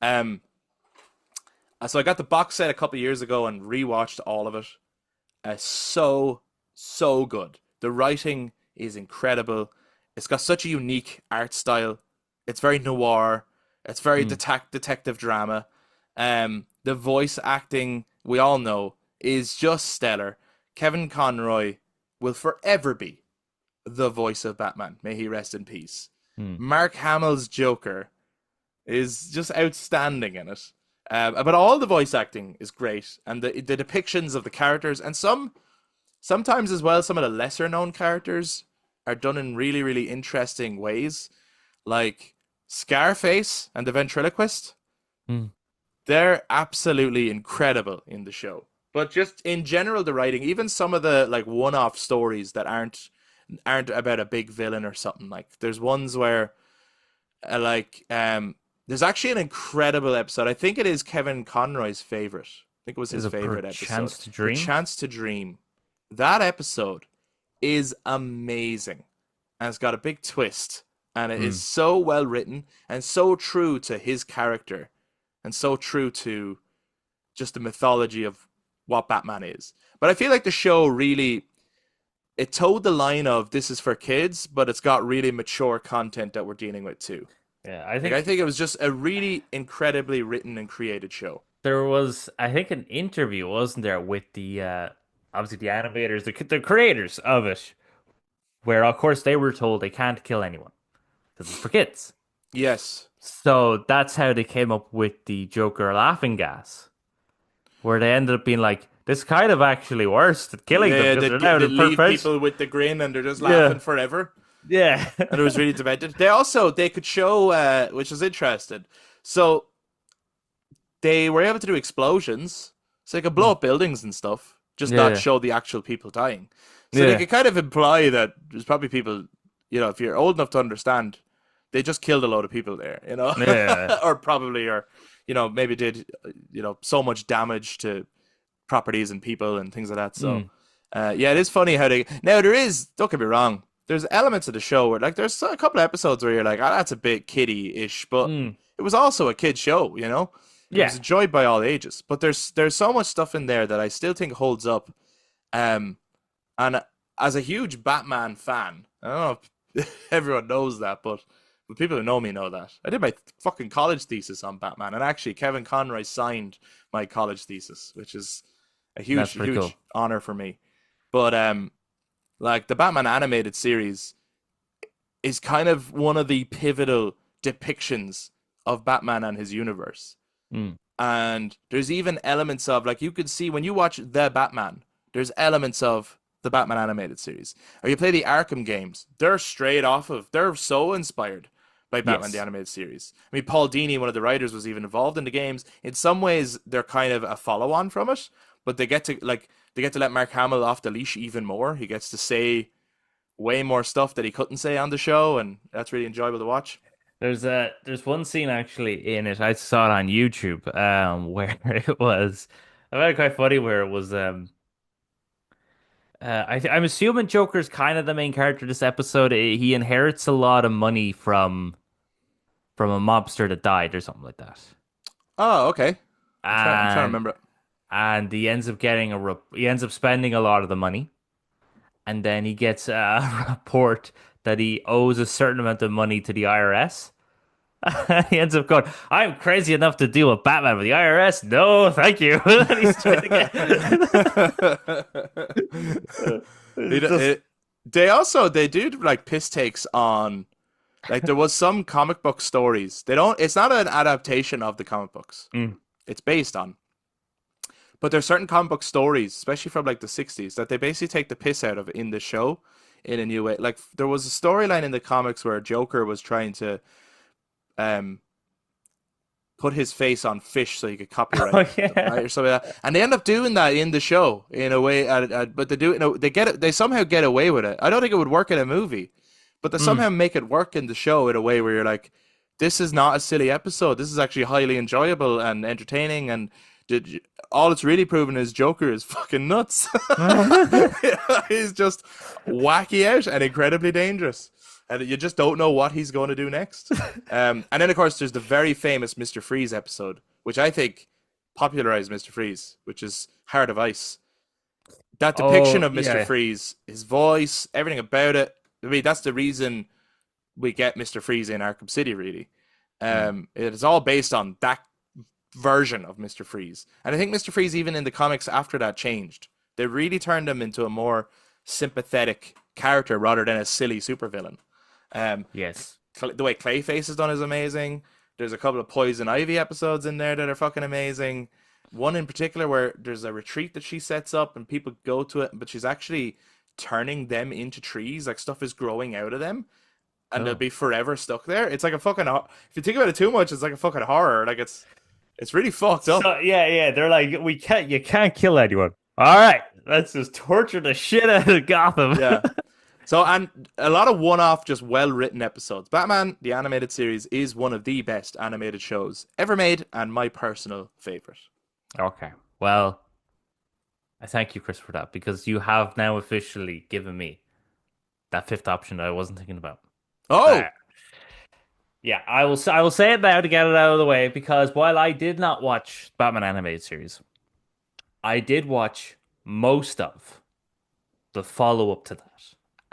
A: Um, so I got the box set a couple of years ago and rewatched all of it. So good. The writing is incredible. It's got such a unique art style. It's very noir. It's very
B: Mm.
A: detective drama. The voice acting, we all know, is just stellar. Kevin Conroy will forever be the voice of Batman. May he rest in peace.
B: Mm.
A: Mark Hamill's Joker is just outstanding in it. But all the voice acting is great, and the depictions of the characters, and sometimes as well, some of the lesser known characters are done in really, really interesting ways, like Scarface and the ventriloquist.
B: Mm.
A: They're absolutely incredible in the show. But just in general, the writing, even some of the like one-off stories that aren't about a big villain or something. Like there's ones where, there's actually an incredible episode. I think it is Kevin Conroy's favorite. I think it was
B: Is
A: his
B: it Per
A: favorite episode.
B: Chance to
A: The
B: Dream?
A: Chance to Dream. That episode is amazing, and it's got a big twist, and it is so well written and so true to his character, and so true to just the mythology of what Batman is. But I feel like the show really it towed the line of this is for kids, but it's got really mature content that we're dealing with too.
B: Yeah, I
A: Like I
B: think
A: think it was just a really incredibly written and created show.
B: there was, I think, an interview, wasn't there, with the obviously the animators, the creators of it, where of course they were told they can't kill anyone because it's for kids.
A: Yes.
B: So that's how they came up with the Joker laughing gas, where they ended up being like, this kind of actually worse than killing them
A: Yeah,
B: because they're now
A: they
B: the
A: leave
B: purpose.
A: people with the grin and they're just
B: Yeah,
A: laughing forever.
B: yeah.
A: And it was really demented. They could show which was interesting. So they were able to do explosions. So they could blow up buildings and stuff, just not
B: Yeah,
A: show the actual people dying. So they
B: yeah.
A: could kind of imply that there's probably people, if you're old enough to understand, they just killed a load of people there, you know,
B: Yeah.
A: or probably, or maybe did so much damage to properties and people and things like that. So,
B: Mm,
A: yeah, it is funny how they now there is. Don't get me wrong. There's elements of the show where like there's a couple of episodes where you're like, oh, that's a bit kiddie-ish, but
B: mm.
A: it was also a kid show, you know. It
B: Yeah.
A: was enjoyed by all ages. But there's so much stuff in there that I still think holds up. Um, and as a huge Batman fan, I don't know if everyone knows that, but the people who know me know that. I did my fucking college thesis on Batman, and actually Kevin Conroy signed my college thesis, which is a
B: That's
A: huge,
B: pretty
A: huge
B: cool.
A: honor for me. But like the Batman animated series is kind of one of the pivotal depictions of Batman and his universe.
B: Mm.
A: And there's even elements of like you could see when you watch the Batman, there's elements of the Batman animated series. Or you play the Arkham games, they're so inspired by Batman the
B: Yes.
A: animated series. I mean, Paul Dini, one of the writers, was even involved in the games. In some ways, they're kind of a follow on from it, but they get to let Mark Hamill off the leash even more. He gets to say way more stuff that he couldn't say on the show, and that's really enjoyable to watch.
B: There's one scene actually in it. I saw it on YouTube, where I found it quite funny where it was I'm assuming Joker's kind of the main character this episode. He inherits a lot of money from a mobster that died or something like that.
A: Oh, okay. I'm trying to
B: And
A: remember.
B: he ends up getting he ends up spending a lot of the money, and then he gets a report that he owes a certain amount of money to the IRS. He ends up going, I'm crazy enough to deal with Batman, with the IRS. No, thank you. And he's trying to get
A: it,
B: it's just
A: it, they do like piss takes on like there was some comic book stories. It's not an adaptation of the comic books.
B: mm.
A: It's based on. But there's certain comic book stories, especially from like the 60s, that they basically take the piss out of in the show in a new way. Like there was a storyline in the comics where Joker was trying to um put his face on fish so he could copyright
B: Oh
A: them,
B: yeah.
A: right, or something like that. And they end up doing that in the show in a way, but they do, they get it, they somehow get away with it. I don't think it would work in a movie, but they
B: Mm.
A: somehow make it work in the show in a way where you're like, this is not a silly episode. This is actually highly enjoyable and entertaining. And did, all it's really proven is Joker is fucking nuts. He's just wacky out and incredibly dangerous. And you just don't know what he's going to do next. And then, of course, there's the very famous Mr. Freeze episode, which I think popularized Mr. Freeze, which is Heart of Ice. That depiction
B: Oh
A: of Mr.
B: yeah.
A: Freeze, his voice, everything about it. I mean, that's the reason we get Mr. Freeze in Arkham City, really.
B: Mm.
A: It is all based on that version of Mr. Freeze. And I think Mr. Freeze, even in the comics after that, changed. They really turned him into a more sympathetic character rather than a silly supervillain. Um,
B: Yes.
A: the way Clayface is done is amazing. There's a couple of Poison Ivy episodes in there that are fucking amazing. One in particular where there's a retreat that she sets up and people go to it, but she's actually turning them into trees. Like stuff is growing out of them, and they'll
B: Oh.
A: be forever stuck there. It's like a fucking. If you think about it too much, it's like a fucking horror. Like it's really fucked up.
B: So yeah, yeah, they're like, you can't kill anyone. All right, let's just torture the shit out of Gotham.
A: Yeah. So, and a lot of one-off, just well-written episodes. Batman, the animated series, is one of the best animated shows ever made, and my personal favorite.
B: Okay. Well, I thank you, Chris, for that because you have now officially given me that fifth option that I wasn't thinking about. Uh,
A: Oh,
B: yeah, I will say it now to get it out of the way because while I did not watch Batman animated series, I did watch most of the follow-up to that.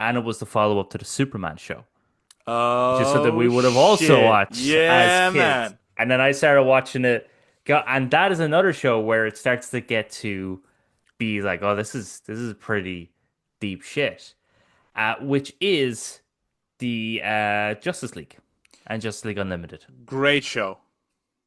B: And it was the follow-up to the Superman show, which is something we
A: oh
B: would have also
A: shit!
B: watched as
A: Yeah,
B: kids.
A: man.
B: And then I started watching it, and that is another show where it starts to get to be like, oh, this is pretty deep shit. Which is the Justice League and Justice League Unlimited.
A: Great show.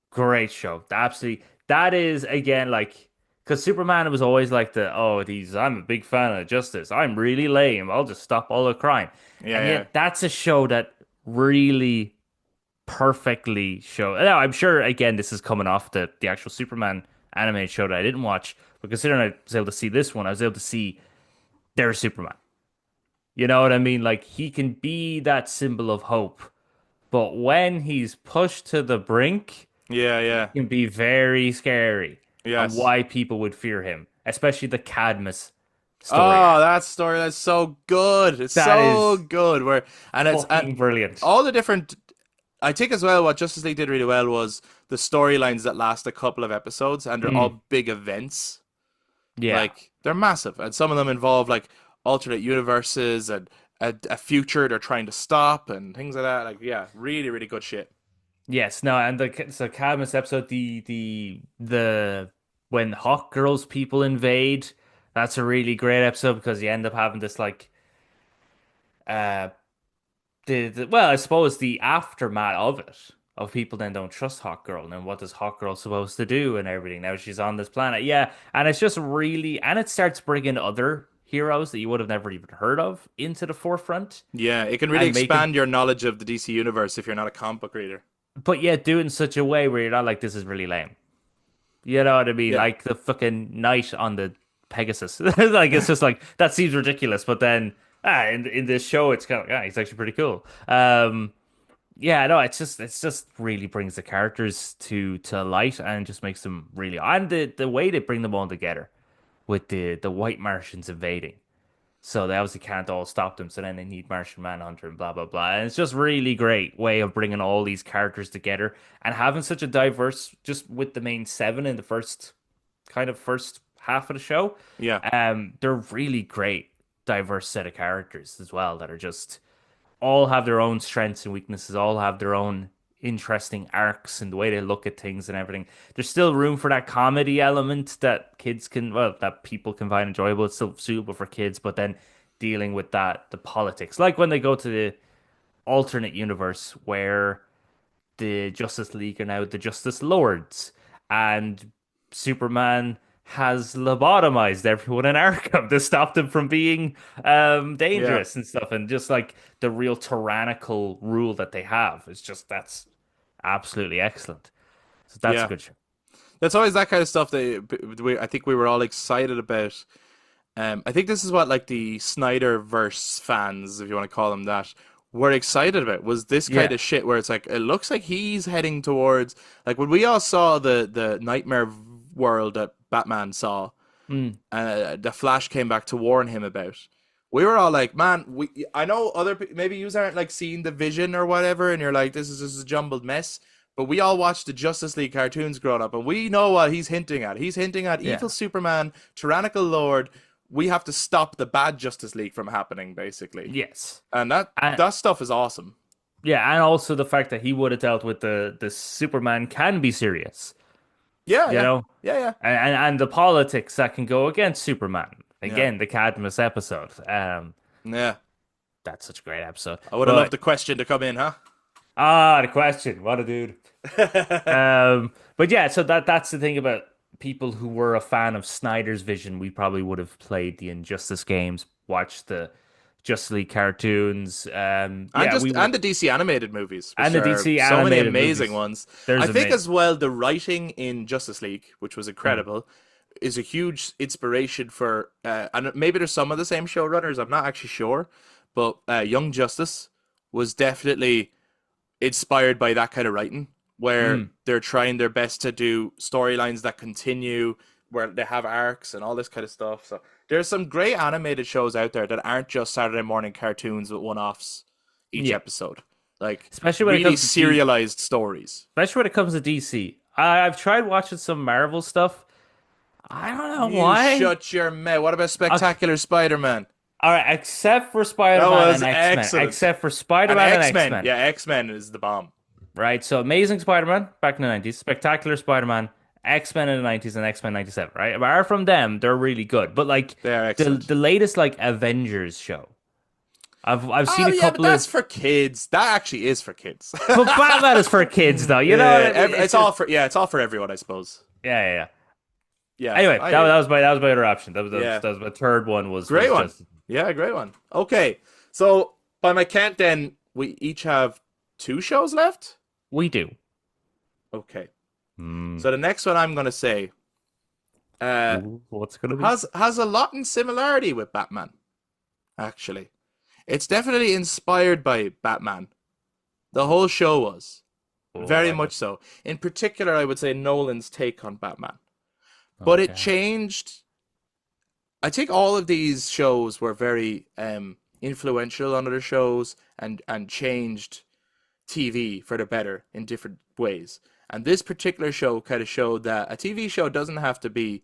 B: Great show. Absolutely. That is again like because Superman was always like I'm a big fan of Justice. I'm really lame. I'll just stop all the crime.
A: Yeah,
B: And
A: yeah.
B: yet that's a show that really perfectly show. Now I'm sure again this is coming off the actual Superman animated show that I didn't watch, but considering I was able to see this one, I was able to see there's Superman. You know what I mean? Like he can be that symbol of hope but when he's pushed to the brink,
A: Yeah,
B: he
A: yeah.
B: can be very scary, and
A: Yes.
B: why people would fear him, especially the Cadmus story
A: Oh,
B: arc.
A: that story that's so good. It's
B: That
A: so
B: is
A: good. Where and it's and
B: fucking brilliant.
A: all the different. I think as well what Justice League did really well was the storylines that last a couple of episodes and they're
B: Mm,
A: all big events.
B: yeah.
A: Like they're massive, and some of them involve like alternate universes and a future they're trying to stop and things like that. Like yeah, really, really good shit.
B: Yes, no, and the Cadmus episode, the when Hawk Girl's people invade, that's a really great episode because you end up having this like uh well, I suppose the aftermath of it, of people then don't trust Hawk Girl, and then what does Hawk Girl supposed to do and everything? Now she's on this planet, yeah, and it's just really, and it starts bringing other heroes that you would have never even heard of into the forefront
A: Yeah, it can really
B: and make it,
A: expand your knowledge of the DC universe if you're not a comic book reader.
B: but yet do it in such a way where you're not like this is really lame. You know what I mean?
A: Yeah,
B: Like the fucking knight on the Pegasus. Like it's just like that seems ridiculous, but then in this show it's kind of yeah, it's actually pretty cool. Yeah, no, it's just really brings the characters to light and just makes them really and the way they bring them all together with the white Martians invading. So they obviously can't all stop them. So then they need Martian Manhunter and blah blah blah. And it's just really great way of bringing all these characters together and having such a diverse, just with the main seven in the first half of the show.
A: yeah,
B: They're really great, diverse set of characters as well that are just all have their own strengths and weaknesses, all have their own interesting arcs and the way they look at things and everything. There's still room for that comedy element that kids can, well, that people can find enjoyable. It's still suitable for kids, but then dealing with the politics, like when they go to the alternate universe where the Justice League are now the Justice Lords, and Superman has lobotomized everyone in Arkham to stop them from being
A: yeah,
B: dangerous and stuff, and just like the real tyrannical rule that they have. It's just that's absolutely excellent. So that's a
A: yeah.
B: good show.
A: That's always that kind of stuff that I think we were all excited about. I think this is what like the Snyderverse fans, if you want to call them that, were excited about. Was this kind
B: Yeah.
A: of shit where it's like it looks like he's heading towards like when we all saw the nightmare world that Batman saw,
B: Mm.
A: the Flash came back to warn him about. We were all like, man, I know maybe you aren't like seeing the vision or whatever, and you're like, this is just a jumbled mess. But we all watched the Justice League cartoons growing up, and we know what he's hinting at. He's hinting at
B: Yeah.
A: evil Superman, tyrannical Lord. We have to stop the bad Justice League from happening, basically.
B: Yes.
A: And that
B: And
A: that stuff is awesome.
B: yeah, and also the fact that he would have dealt with the Superman can be serious,
A: Yeah,
B: you
A: yeah,
B: know?
A: yeah, yeah,
B: And the politics that can go against Superman.
A: yeah,
B: Again, the Cadmus episode.
A: yeah.
B: That's such a great episode.
A: I would have loved
B: But
A: the question to come in, huh?
B: the question, what a dude. But yeah, so that's the thing about people who were a fan of Snyder's vision. We probably would have played the Injustice games, watched the Justice League cartoons.
A: And
B: Yeah, we
A: just
B: would,
A: and the DC animated movies,
B: and
A: which
B: the
A: are
B: DC
A: so many
B: animated
A: amazing
B: movies.
A: ones. I
B: There's a
A: think as well the writing in Justice League, which was
B: mm,
A: incredible, is a huge inspiration for and maybe there's some of the same showrunners. I'm not actually sure, but Young Justice was definitely inspired by that kind of writing, where
B: mm,
A: they're trying their best to do storylines that continue, where they have arcs and all this kind of stuff. So there's some great animated shows out there that aren't just Saturday morning cartoons with one-offs each
B: yeah,
A: episode, like
B: especially when it
A: really
B: comes to D,
A: serialized stories.
B: especially when it comes to DC. I've tried watching some Marvel stuff. I don't know
A: You
B: why.
A: shut your mouth. What about
B: Okay,
A: Spectacular Spider-Man?
B: all right, except for
A: That
B: Spider-Man
A: was
B: and X-Men.
A: excellent.
B: Except for
A: And
B: Spider-Man and
A: X-Men,
B: X-Men.
A: yeah, X-Men is the bomb.
B: Right? So Amazing Spider-Man back in the 90s, Spectacular Spider-Man, X-Men in the 90s, and X-Men 97, right? Apart from them, they're really good. But like
A: They are
B: the
A: excellent.
B: the latest like Avengers show. I've seen
A: Oh
B: a
A: yeah, but
B: couple
A: that's
B: of
A: for kids. That actually is for kids.
B: but Batman is for kids though. You know what
A: Yeah,
B: I mean?
A: it's all for it's all for everyone, I suppose.
B: yeah, yeah, yeah.
A: Yeah,
B: Anyway,
A: I
B: that was my other option.
A: yeah,
B: That was my third one was
A: great one.
B: just
A: Yeah, great one. Okay, so by my count, then we each have two shows left.
B: we do.
A: Okay,
B: Hmm.
A: so the next one I'm gonna say
B: Ooh, what's it gonna be?
A: has a lot in similarity with Batman. Actually, it's definitely inspired by Batman. The whole show was.
B: Oh,
A: Very
B: I
A: much
B: don't.
A: so. In particular, I would say Nolan's take on Batman. But it
B: Okay.
A: changed. I think all of these shows were very influential on other shows and changed TV for the better in different ways. And this particular show kind of showed that a TV show doesn't have to be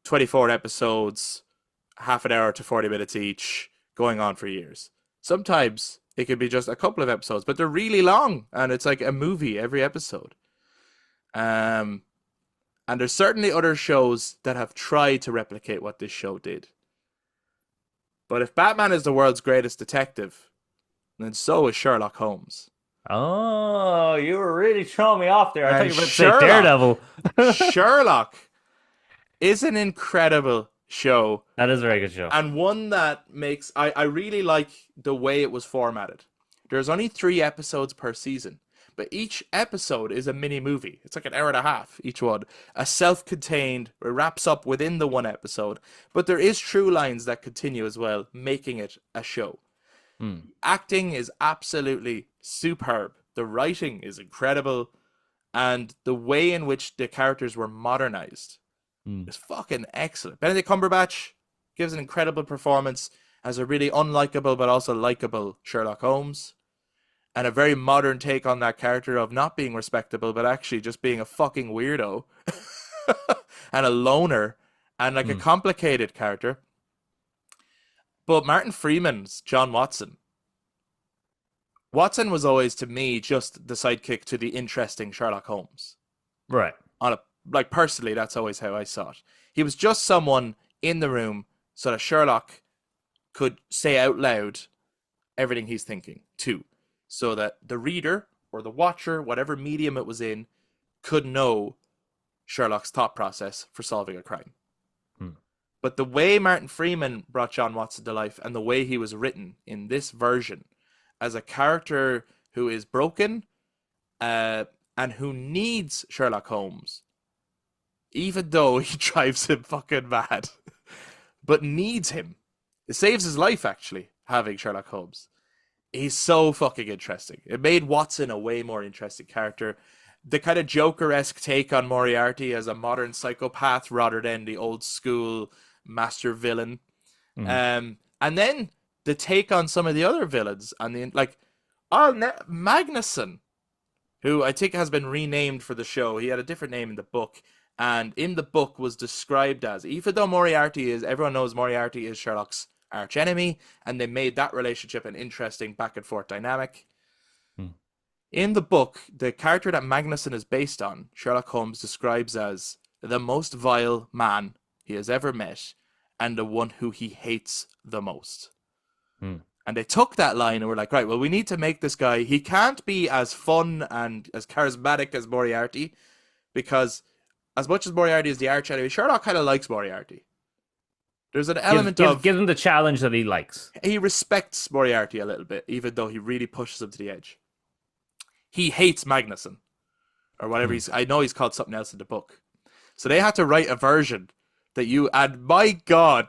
A: 24 episodes, half an hour to 40 minutes each, going on for years. Sometimes it could be just a couple of episodes, but they're really long and it's like a movie every episode. Um, and there's certainly other shows that have tried to replicate what this show did. But if Batman is the world's greatest detective, then so is Sherlock Holmes.
B: Oh, you were really throwing me off there. I thought
A: And
B: you were about to say
A: Sherlock,
B: Daredevil.
A: Sherlock is an incredible show
B: That is a very good show.
A: and one that makes I really like the way it was formatted. There's only 3 episodes per season, but each episode is a mini movie. It's like an hour and a half each one, a self-contained. It wraps up within the one episode, but there is true lines that continue as well, making it a show.
B: Hmm.
A: Acting is absolutely superb. The writing is incredible, and the way in which the characters were modernized
B: Hmm.
A: is fucking excellent. Benedict Cumberbatch gives an incredible performance as a really unlikable but also likable Sherlock Holmes, and a very modern take on that character of not being respectable but actually just being a fucking weirdo and a loner and like a
B: Hmm.
A: complicated character. But Martin Freeman's John Watson. Watson was always to me just the sidekick to the interesting Sherlock Holmes.
B: Right.
A: On a like personally, that's always how I saw it. He was just someone in the room so that Sherlock could say out loud everything he's thinking too, so that the reader or the watcher, whatever medium it was in, could know Sherlock's thought process for solving a crime.
B: Hmm.
A: But the way Martin Freeman brought John Watson to life and the way he was written in this version as a character who is broken and who needs Sherlock Holmes, even though he drives him fucking mad, but needs him. It saves his life, actually, having Sherlock Holmes. He's so fucking interesting. It made Watson a way more interesting character. The kind of Joker-esque take on Moriarty as a modern psychopath rather than the old school master villain.
B: Hmm.
A: And then the take on some of the other villains and the like. Magnuson, who I think has been renamed for the show. He had a different name in the book, and in the book was described as, even though Moriarty is, everyone knows Moriarty is Sherlock's arch enemy, and they made that relationship an interesting back and forth dynamic.
B: Hmm.
A: In the book, the character that Magnuson is based on, Sherlock Holmes describes as the most vile man he has ever met, and the one who he hates the most.
B: Hmm.
A: And they took that line and were like, right, well, we need to make this guy, he can't be as fun and as charismatic as Moriarty, because as much as Moriarty is the arch enemy, Sherlock kind of likes Moriarty. There's an element of,
B: Give him the challenge that he likes.
A: he respects Moriarty a little bit, even though he really pushes him to the edge. He hates Magnuson, or whatever I know he's called something else in the book. So they had to write a version that and my God,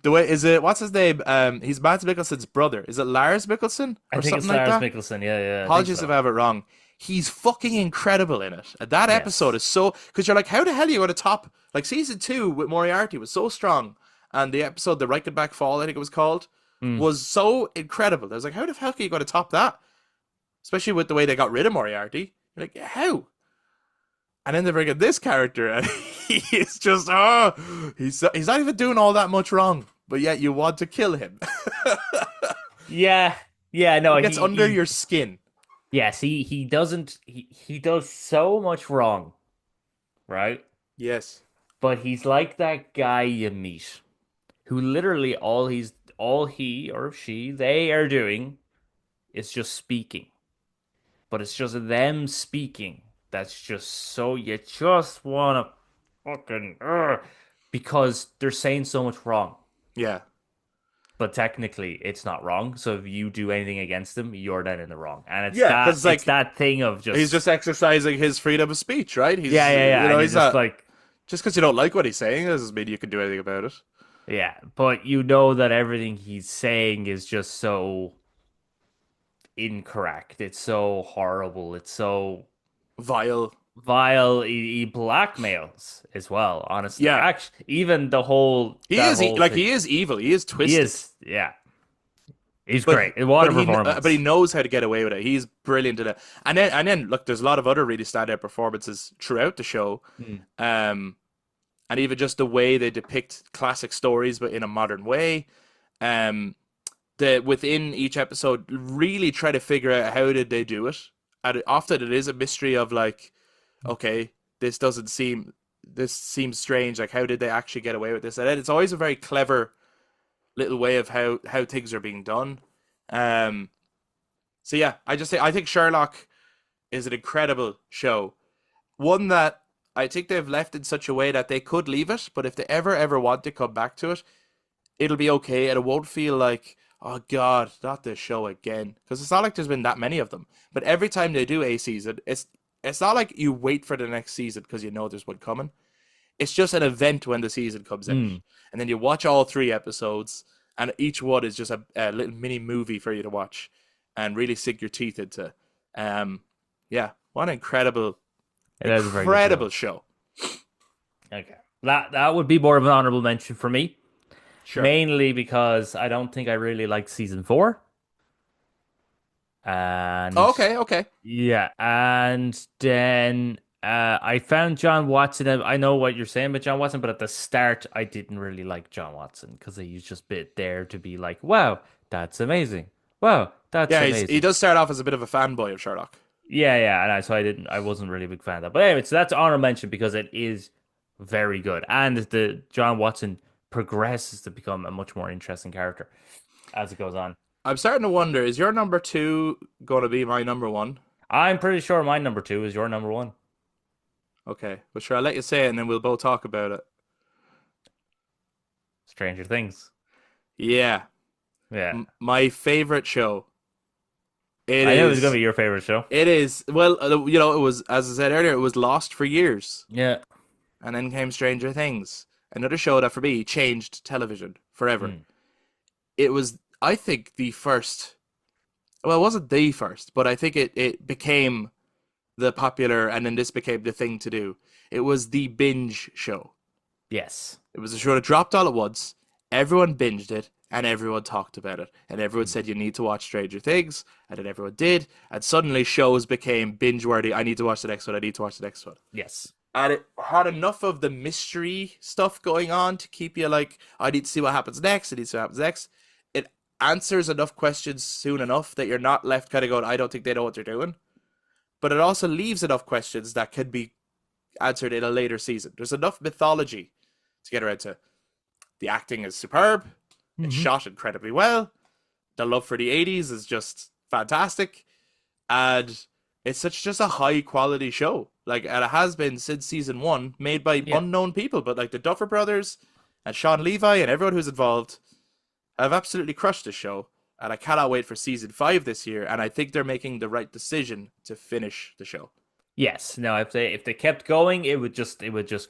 A: the way, is it, what's his name? He's Mads Mikkelsen's brother. Is it Lars Mikkelsen
B: I
A: or
B: think it's
A: something like
B: Lars
A: that?
B: Mikkelsen. Yeah, yeah. I think
A: Apologies
B: so.
A: if I have it wrong. He's fucking incredible in it. And that episode
B: Yes.
A: is so, because you're like, how the hell are you going to top? Like season 2 with Moriarty was so strong, and the episode, the Reichenbach Fall, I think it was called,
B: Hmm.
A: was so incredible. I was like, how the hell are you going to top that? Especially with the way they got rid of Moriarty. You're like, how? And then they bring in this character, and he is just, he's not even doing all that much wrong, but yet you want to kill him.
B: Yeah, yeah. No,
A: He gets under your skin.
B: Yes, he doesn't. He does so much wrong, right?
A: Yes.
B: But he's like that guy you meet, who literally all he or she they are doing is just speaking. But it's just them speaking that's just so you just wanna fucking because they're saying so much wrong.
A: Yeah.
B: But technically, it's not wrong. So if you do anything against them, you're then in the wrong. And it's
A: Yeah, 'cause, like,
B: it's that thing of just
A: He's just exercising his freedom of speech, right? He's,
B: yeah, yeah, yeah.
A: You know,
B: And
A: he's
B: you're just
A: not,
B: like
A: just because you don't like what he's saying doesn't mean you can do anything about it.
B: yeah, but you know that everything he's saying is just so incorrect. It's so horrible. It's so
A: Vile.
B: vile. He blackmails as well, honestly.
A: Yeah,
B: Actually, even the whole
A: he
B: that
A: is
B: whole
A: like
B: thing.
A: he is evil. He is
B: He
A: twisted.
B: is, yeah. He's
A: But
B: great. What a
A: but he
B: performance.
A: knows how to get away with it. He's brilliant at it. And then look, there's a lot of other really standout performances throughout the show.
B: Mm.
A: Um, and even just the way they depict classic stories, but in a modern way. Um, the within each episode, really try to figure out how did they do it. And often it is a mystery of like, okay, this seems strange. Like, how did they actually get away with this? And it's always a very clever little way of how things are being done. Um, so yeah, I think Sherlock is an incredible show. One that I think they've left in such a way that they could leave it, but if they ever want to come back to it, it'll be okay, and it won't feel like, oh God, not this show again. Because it's not like there's been that many of them. But every time they do a season, it's not like you wait for the next season because you know there's one coming. It's just an event when the season comes out,
B: Mm.
A: and then you watch all 3 episodes, and each one is just a little mini movie for you to watch, and really sink your teeth into. Um, yeah, what an
B: It is a very good show.
A: incredible show.
B: Okay. That would be more of an honorable mention for me.
A: Sure.
B: Mainly because I don't think I really liked season four.
A: Oh,
B: And
A: okay, okay.
B: yeah, and then I found John Watson. I know what you're saying about John Watson, but at the start, I didn't really like John Watson because he was just bit there to be like, "Wow, that's amazing! Wow, that's
A: Yeah, he
B: amazing!"
A: does start off as a bit of a fanboy of Sherlock.
B: Yeah, yeah, and I wasn't really a big fan of that. But anyway, so that's honor mention because it is very good, and the John Watson progresses to become a much more interesting character as it goes on.
A: I'm starting to wonder, is your number two going to be my number one?
B: I'm pretty sure my number two is your number one.
A: Okay, but sure, I'll let you say it and then we'll both talk about it.
B: Stranger Things.
A: Yeah,
B: Yeah.
A: my favorite show. It
B: I knew it was gonna
A: is.
B: be your favorite show.
A: It is. Well, it was, as I said earlier, it was lost for years.
B: Yeah.
A: And then came Stranger Things, another show that for me changed television forever.
B: Mm.
A: It was, I think, the first. Well, it wasn't the first, but I think it became the popular, and then this became the thing to do. It was the binge show.
B: Yes.
A: It was a show that dropped all at once. Everyone binged it, and everyone talked about it, and everyone
B: Mm.
A: said you need to watch Stranger Things, and then everyone did, and suddenly shows became binge worthy. I need to watch the next one. I need to watch the next one.
B: Yes.
A: And it had enough of the mystery stuff going on to keep you like, I need to see what happens next. I need to see what happens next. It answers enough questions soon enough that you're not left kind of going, I don't think they know what they're doing. But it also leaves enough questions that could be answered in a later season. There's enough mythology to get around to. The acting is superb. It's
B: Hmm.
A: shot incredibly well. The love for the 80s is just fantastic. And it's just a high quality show. Like, and it has been since season one, made by
B: Yeah.
A: unknown people, but like the Duffer Brothers and Sean Levi and everyone who's involved have absolutely crushed the show. And I cannot wait for season 5 this year. And I think they're making the right decision to finish the show.
B: Yes. No, if they kept going, it would just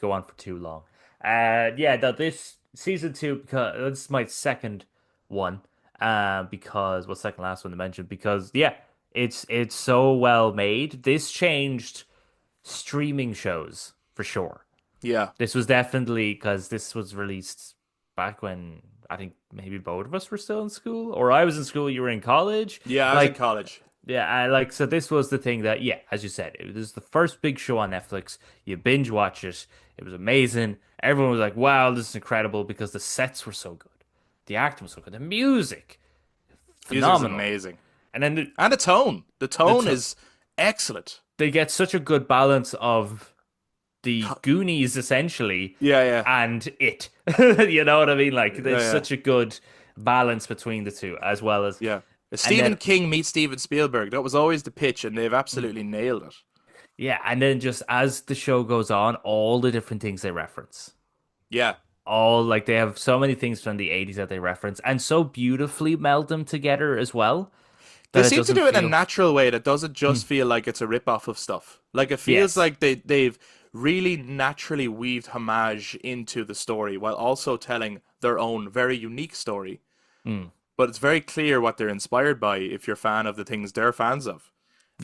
B: go on for too long. Yeah, this season two, because this is my second one. Because well, second last one to mention, because yeah, it's so well made. This changed streaming shows for sure.
A: Yeah.
B: This was definitely because this was released back when I think maybe both of us were still in school, or I was in school, you were in college.
A: Yeah, I was in
B: Like,
A: college.
B: yeah, so this was the thing that, yeah, as you said, it was the first big show on Netflix. You binge watch it. It was amazing. Everyone was like, wow, this is incredible because the sets were so good. The acting was so good. The music,
A: Music's
B: phenomenal.
A: amazing.
B: And then
A: And the tone. The
B: the
A: tone
B: t
A: is excellent.
B: they get such a good balance of the Goonies essentially
A: Yeah, yeah.
B: and it. You know what I mean? Like
A: Yeah,
B: there's
A: yeah.
B: such a good balance between the two, as well as
A: Yeah.
B: and
A: Stephen
B: then
A: King meets Steven Spielberg. That was always the pitch, and they've absolutely nailed it.
B: yeah, and then just as the show goes on, all the different things they reference.
A: Yeah.
B: All like they have so many things from the 80s that they reference and so beautifully meld them together as well
A: They
B: that it
A: seem to
B: doesn't
A: do it in a
B: feel
A: natural way that doesn't
B: Hmm.
A: just feel like it's a rip-off of stuff. Like, it feels
B: Yes.
A: like they've really naturally weaved homage into the story while also telling their own very unique story.
B: Hmm.
A: but it's very clear what they're inspired by if you're a fan of the things they're fans of.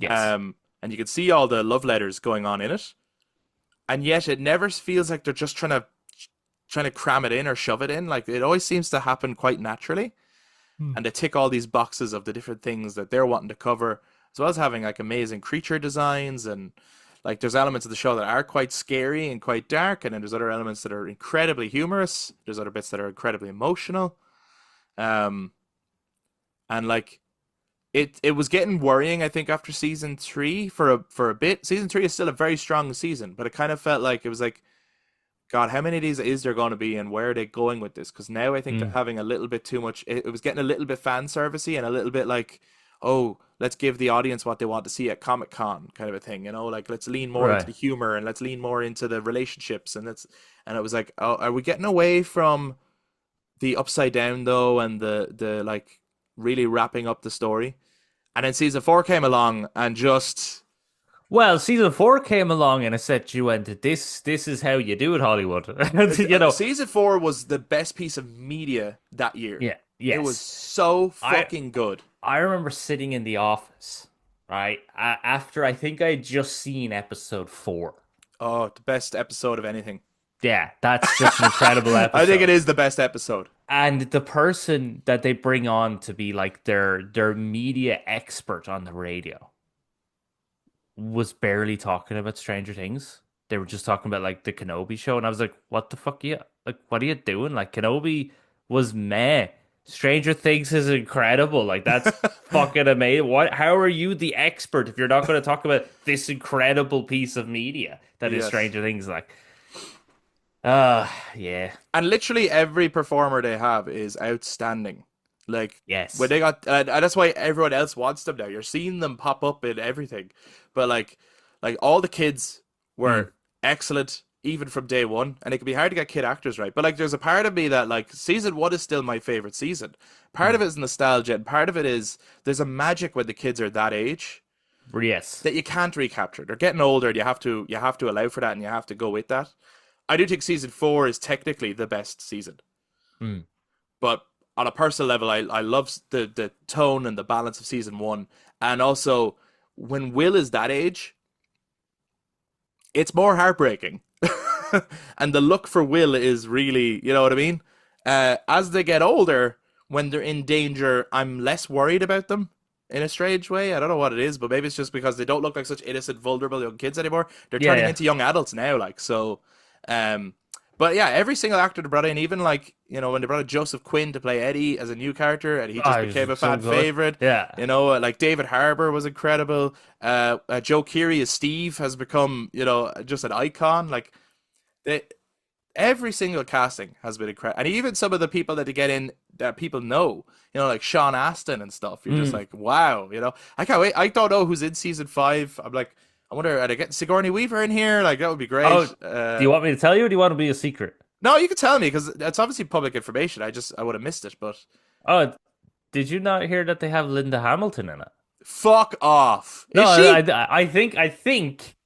B: Yes.
A: And you can see all the love letters going on in it, and yet it never feels like they're just trying to cram it in or shove it in. Like it always seems to happen quite naturally,
B: Hmm.
A: and they tick all these boxes of the different things that they're wanting to cover, as well as having like amazing creature designs and like there's elements of the show that are quite scary and quite dark, and then there's other elements that are incredibly humorous. There's other bits that are incredibly emotional. Um, and like it was getting worrying, I think, after season three for a bit. Season three is still a very strong season, but it kind of felt like it was like, God, how many of these is there going to be, and where are they going with this? Because now I think they're
B: Mm.
A: having a little bit too much. It was getting a little bit fan servicey and a little bit like, oh, let's give the audience what they want to see at Comic Con, kind of a thing. You know, like let's lean more into
B: Right.
A: the humor and let's lean more into the relationships and it was like, oh, are we getting away from the upside down though, and the like really wrapping up the story? And then season four came along and just
B: Well, season four came along and it said you went, this is how you do it, Hollywood. You know.
A: season four was the best piece of media that year.
B: Yeah.
A: It was
B: Yes.
A: so
B: I
A: fucking good.
B: I remember sitting in the office, right? After I think I had just seen episode four.
A: Oh, the best episode of anything.
B: Yeah, that's just an incredible
A: I think it
B: episode.
A: is the best episode.
B: And the person that they bring on to be like their media expert on the radio was barely talking about Stranger Things. They were just talking about like the Kenobi show, and I was like, "What the fuck, you like? What are you doing? Like Kenobi was meh. Stranger Things is incredible. Like that's fucking amazing. What? How are you the expert if you're not going to talk about this incredible piece of media that is
A: Yes.
B: Stranger Things? Like, yeah,
A: And literally every performer they have is outstanding. Like when
B: yes,
A: they got, and that's why everyone else wants them now. You're seeing them pop up in everything, but like all the kids
B: mm,
A: were excellent even from day one, and it can be hard to get kid actors right. But like, there's a part of me that like season one is still my favorite season. Part of
B: mm,
A: it is nostalgia, and part of it is there's a magic when the kids are that age
B: yes,
A: that you can't recapture. They're getting older, and you have to allow for that, and you have to go with that. I do think season four is technically the best season,
B: mm.
A: but on a personal level, I love the tone and the balance of season one, and also when Will is that age, it's more heartbreaking, and the look for Will is really, you know what I mean. As they get older, when they're in danger, I'm less worried about them in a strange way. I don't know what it is, but maybe it's just because they don't look like such innocent, vulnerable young kids anymore. They're
B: Yeah,
A: turning
B: yeah.
A: into young adults now, like so. Um, but yeah, every single actor they brought in, even like when they brought in Joseph Quinn to play Eddie as a new character, and he just
B: Oh, he
A: became
B: was
A: a
B: so
A: fan
B: good.
A: favorite.
B: Yeah.
A: Like David Harbour was incredible. Joe Keery as Steve has become just an icon. Like they, every single casting has been incredible, and even some of the people that they get in that people know, like Sean Astin and stuff. You're just
B: Mm.
A: like, wow, I can't wait. I don't know who's in season five. I'm like, I wonder, are they getting Sigourney Weaver in here? Like that would be
B: Oh,
A: great.
B: do you want me to tell you or do you want to be a secret?
A: No, you can tell me because it's obviously public information. I would have missed it, but
B: Oh, did you not hear that they have Linda Hamilton in it?
A: fuck off.
B: No,
A: Is she?
B: I think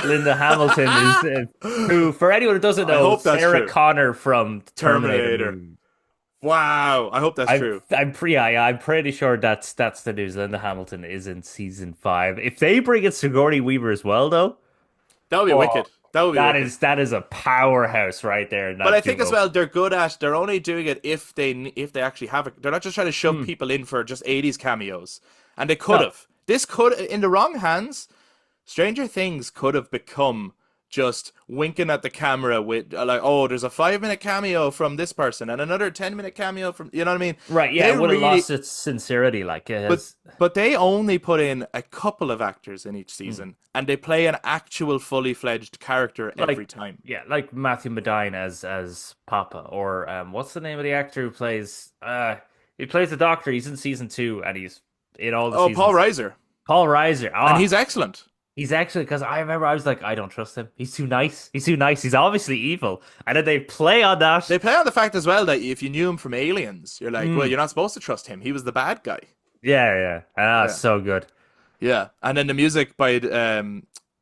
B: Linda Hamilton is who, for anyone who doesn't
A: I
B: know,
A: hope that's
B: Sarah
A: true.
B: Connor from the Terminator
A: Terminator.
B: movie.
A: Wow. I hope that's
B: I'm
A: true.
B: I'm pretty sure that's the news. Linda Hamilton is in season five. If they bring in Sigourney Weaver as well, though,
A: That would be
B: oh,
A: wicked. That would be wicked.
B: that is a powerhouse right there in
A: But I
B: that
A: think as
B: duo.
A: well they're good at. They're only doing it if they actually have it. They're not just trying to shove
B: Hmm.
A: people in for just 80s cameos. And they could
B: No,
A: have. This could, in the wrong hands, Stranger Things could have become just winking at the camera with like, oh, there's a 5-minute cameo from this person and another 10-minute cameo from, you know what I mean?
B: right? Yeah,
A: They
B: it would have
A: really,
B: lost its sincerity. Like it
A: but
B: has.
A: but they only put in a couple of actors in each
B: Hmm.
A: season, and they play an actual fully fledged character every
B: Like
A: time.
B: yeah, like Matthew Modine as Papa, or what's the name of the actor who plays he plays the Doctor. He's in season two, and he's in all the
A: Oh, Paul
B: seasons.
A: Reiser,
B: Paul Reiser.
A: and
B: Ah,
A: he's excellent.
B: he's actually, because I remember I was like, I don't trust him. He's too nice. He's too nice. He's obviously evil, and then they play on that.
A: They play on the fact as well that if you knew him from Aliens, you're like, well,
B: Mm.
A: you're not supposed to trust him. He was the bad guy.
B: Yeah, yeah. Ah,
A: Yeah,
B: so good.
A: yeah. And then the music by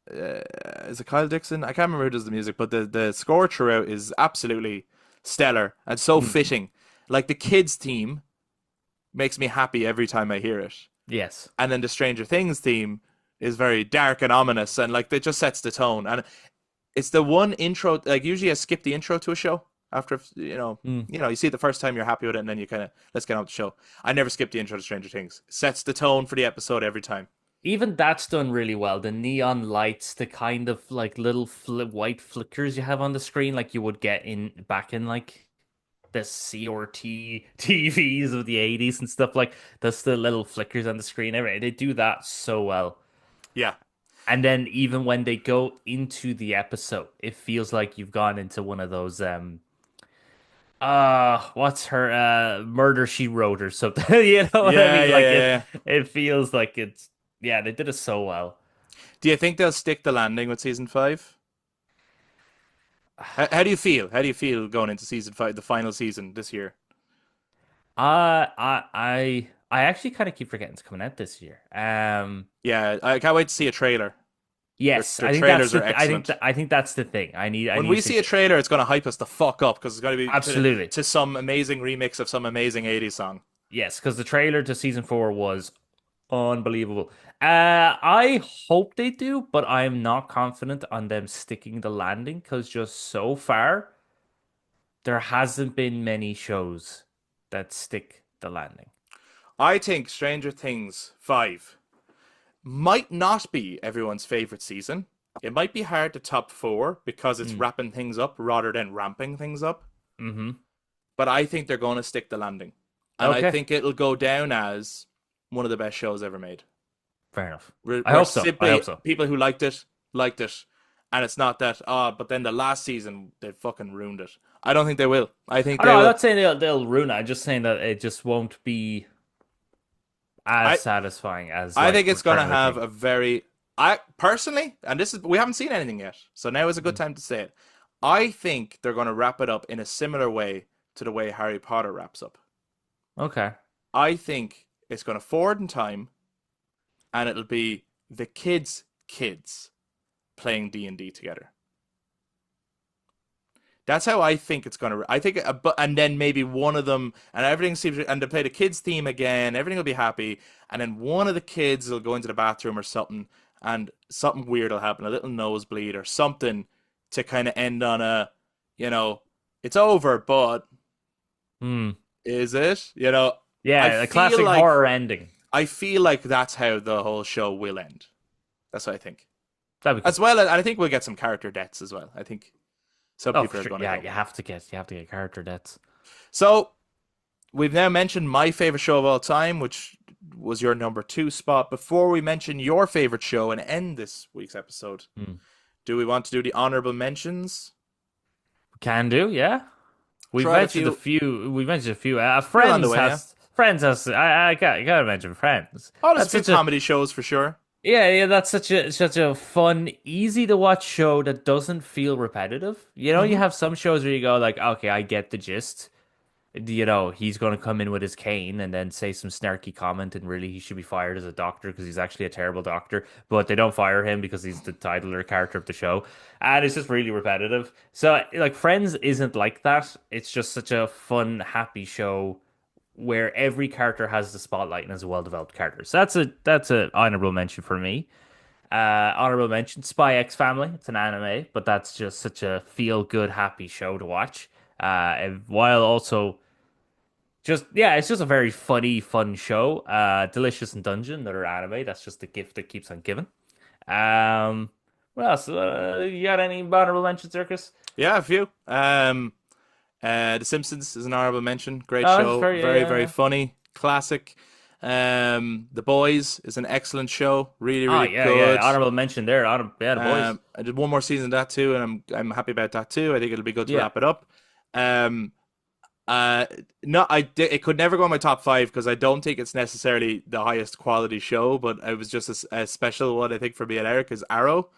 A: is it Kyle Dixon? I can't remember who does the music, but the score throughout is absolutely stellar and so
B: Mm.
A: fitting. Like the kids' theme makes me happy every time I hear it.
B: Yes.
A: And then the Stranger Things theme is very dark and ominous, and like it just sets the tone. And it's the one intro. Like usually, I skip the intro to a show after
B: Mm.
A: you see it the first time, you're happy with it, and then you kind of let's get on with the show. I never skip the intro to Stranger Things. Sets the tone for the episode every time.
B: Even that's done really well. The neon lights, the kind of like little white flickers you have on the screen, like you would get in back in like the CRT TVs of the 80s and stuff like that's the little flickers on the screen. They do that so well.
A: Yeah,
B: And then even when they go into the episode, it feels like you've gone into one of those what's her Murder She Wrote or something. You know what I
A: yeah,
B: mean?
A: yeah,
B: Like
A: yeah, yeah.
B: it feels like it's yeah, they did it so well.
A: Do you think they'll stick the landing with season 5? How do you feel? How do you feel going into season 5, the final season this year?
B: I actually kind of keep forgetting it's coming out this year.
A: Yeah, I can't wait to see a trailer.
B: Yes,
A: Their
B: I think that's
A: trailers are
B: the
A: excellent.
B: I think that's the thing. I
A: When
B: need
A: we
B: to
A: see a trailer, it's going to hype us the fuck up because it's going to be
B: absolutely.
A: to some amazing remix of some amazing 80s song.
B: Yes, because the trailer to season 4 was unbelievable. I hope they do, but I'm not confident on them sticking the landing because just so far there hasn't been many shows that stick the landing.
A: I think Stranger Things 5 might not be everyone's favorite season. It might be hard to top 4 because it's
B: Mm.
A: wrapping things up rather than ramping things up.
B: Mm-hmm.
A: But I think they're going to stick the landing. And I
B: Okay,
A: think it'll go down as one of the best shows ever made.
B: fair enough.
A: Where
B: I hope so. I
A: simply
B: hope so.
A: people who liked it, liked it. And it's not that, but then the last season, they fucking ruined it. I don't think they will. I think
B: Oh,
A: they
B: no, I'm
A: will.
B: not saying they'll ruin it. I'm just saying that it just won't be as
A: I,
B: satisfying as
A: I
B: like
A: think
B: we're
A: it's going to
B: currently
A: have
B: seeing.
A: a very, I personally, and this is, we haven't seen anything yet. So now is a good
B: Mm.
A: time to say it. I think they're going to wrap it up in a similar way to the way Harry Potter wraps up.
B: Okay.
A: I think it's going to forward in time, and it'll be the kids playing D&D together. That's how I think it's gonna. I think, but and then maybe one of them, and everything seems, and they play the kids' theme again. Everything will be happy, and then one of the kids will go into the bathroom or something, and something weird will happen, a little nosebleed or something, to kind of end on a, it's over, but
B: Hmm.
A: is it? I
B: Yeah, a
A: feel
B: classic
A: like
B: horror ending.
A: I feel like that's how the whole show will end. That's what I think.
B: That'd be cool.
A: As well as, and I think we'll get some character deaths as well. I think some
B: Oh,
A: people
B: for
A: are
B: sure.
A: going to
B: Yeah,
A: go.
B: you have to get character deaths.
A: So we've now mentioned my favorite show of all time, which was your number 2 spot. Before we mention your favorite show and end this week's episode,
B: Hmm.
A: do we want to do the honorable mentions?
B: Can do, yeah. We've
A: Tried a
B: mentioned a
A: few.
B: few. We mentioned a few.
A: Still on the way, yeah.
B: Friends has. I gotta mention Friends.
A: Oh, there's
B: That's
A: a few
B: such a
A: comedy shows for sure.
B: yeah. That's such a fun, easy to watch show that doesn't feel repetitive. You know, you
A: Hmm.
B: have some shows where you go like, okay, I get the gist. You know, he's going to come in with his cane and then say some snarky comment, and really he should be fired as a doctor because he's actually a terrible doctor. But they don't fire him because he's the title or character of the show, and it's just really repetitive. So, like, Friends isn't like that. It's just such a fun, happy show where every character has the spotlight and is a well-developed character. So that's a honorable mention for me. Honorable mention: Spy X Family. It's an anime, but that's just such a feel-good, happy show to watch. And while also just yeah, it's just a very funny, fun show. Delicious and Dungeon, another anime. That's just the gift that keeps on giving. What else? You got any honorable mentions, Circus?
A: Yeah, a few. The Simpsons is an honorable mention. Great
B: Oh, that's
A: show.
B: fair. Yeah,
A: Very,
B: yeah,
A: very
B: yeah.
A: funny. Classic. The Boys is an excellent show. Really,
B: Oh,
A: really
B: yeah, yeah.
A: good.
B: Honorable mention there. Yeah, the boys.
A: I did one more season of that too, and I'm happy about that too. I think it'll be good to
B: Yeah.
A: wrap it up. Um, no, it could never go in my top 5 because I don't think it's necessarily the highest quality show, but it was just a special one. I think for me and Eric is Arrow.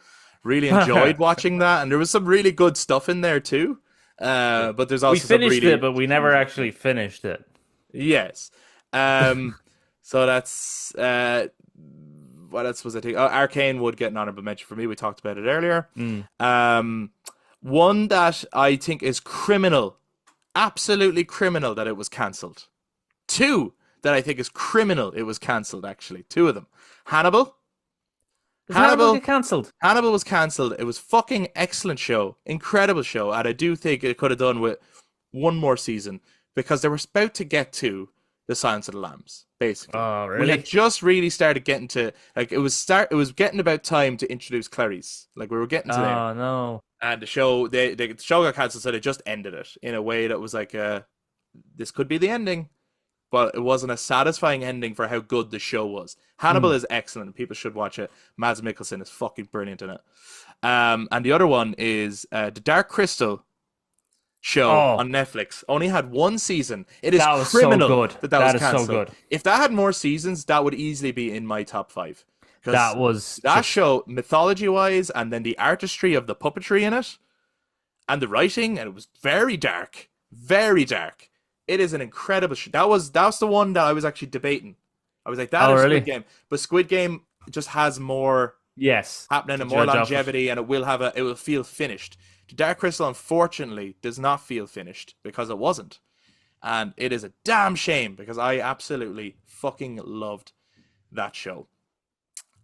A: Really enjoyed watching that, and there was some really good stuff in there too. But there's also
B: We
A: some
B: finished
A: really
B: it, but we never actually finished it.
A: yes. So that's what else was I thinking? Oh, Arcane would get an honorable mention for me. We talked about it earlier.
B: Mm.
A: One that I think is criminal, absolutely criminal that it was cancelled. 2 that I think is criminal. It was cancelled, actually. Two of them. Hannibal.
B: Does Hannibal get
A: Hannibal.
B: cancelled?
A: Hannibal was cancelled. It was fucking excellent show, incredible show, and I do think it could have done with one more season because they were about to get to the Silence of the Lambs. Basically,
B: Oh,
A: we had
B: really?
A: just really started getting to like it was getting about time to introduce Clarice. Like we were getting to there,
B: Oh no.
A: and the show got cancelled, so they just ended it in a way that was like, this could be the ending, but it wasn't a satisfying ending for how good the show was. Hannibal
B: Hmm.
A: is excellent. People should watch it. Mads Mikkelsen is fucking brilliant in it. And the other one is the Dark Crystal show
B: Oh,
A: on Netflix. Only had one season. It is
B: that was so
A: criminal
B: good.
A: that was
B: That is so
A: cancelled.
B: good.
A: If that had more seasons, that would easily be in my top five. Because
B: That was
A: that
B: just
A: show, mythology wise, and then the artistry of the puppetry in it, and the writing, and it was very dark, very dark. It is an incredible show. That's the one that I was actually debating. I was like, that
B: Oh,
A: or Squid
B: really?
A: Game, but Squid Game just has more
B: Yes.
A: happening
B: To
A: and more
B: judge off it.
A: longevity, and it will feel finished. The Dark Crystal, unfortunately, does not feel finished because it wasn't, and it is a damn shame because I absolutely fucking loved that show.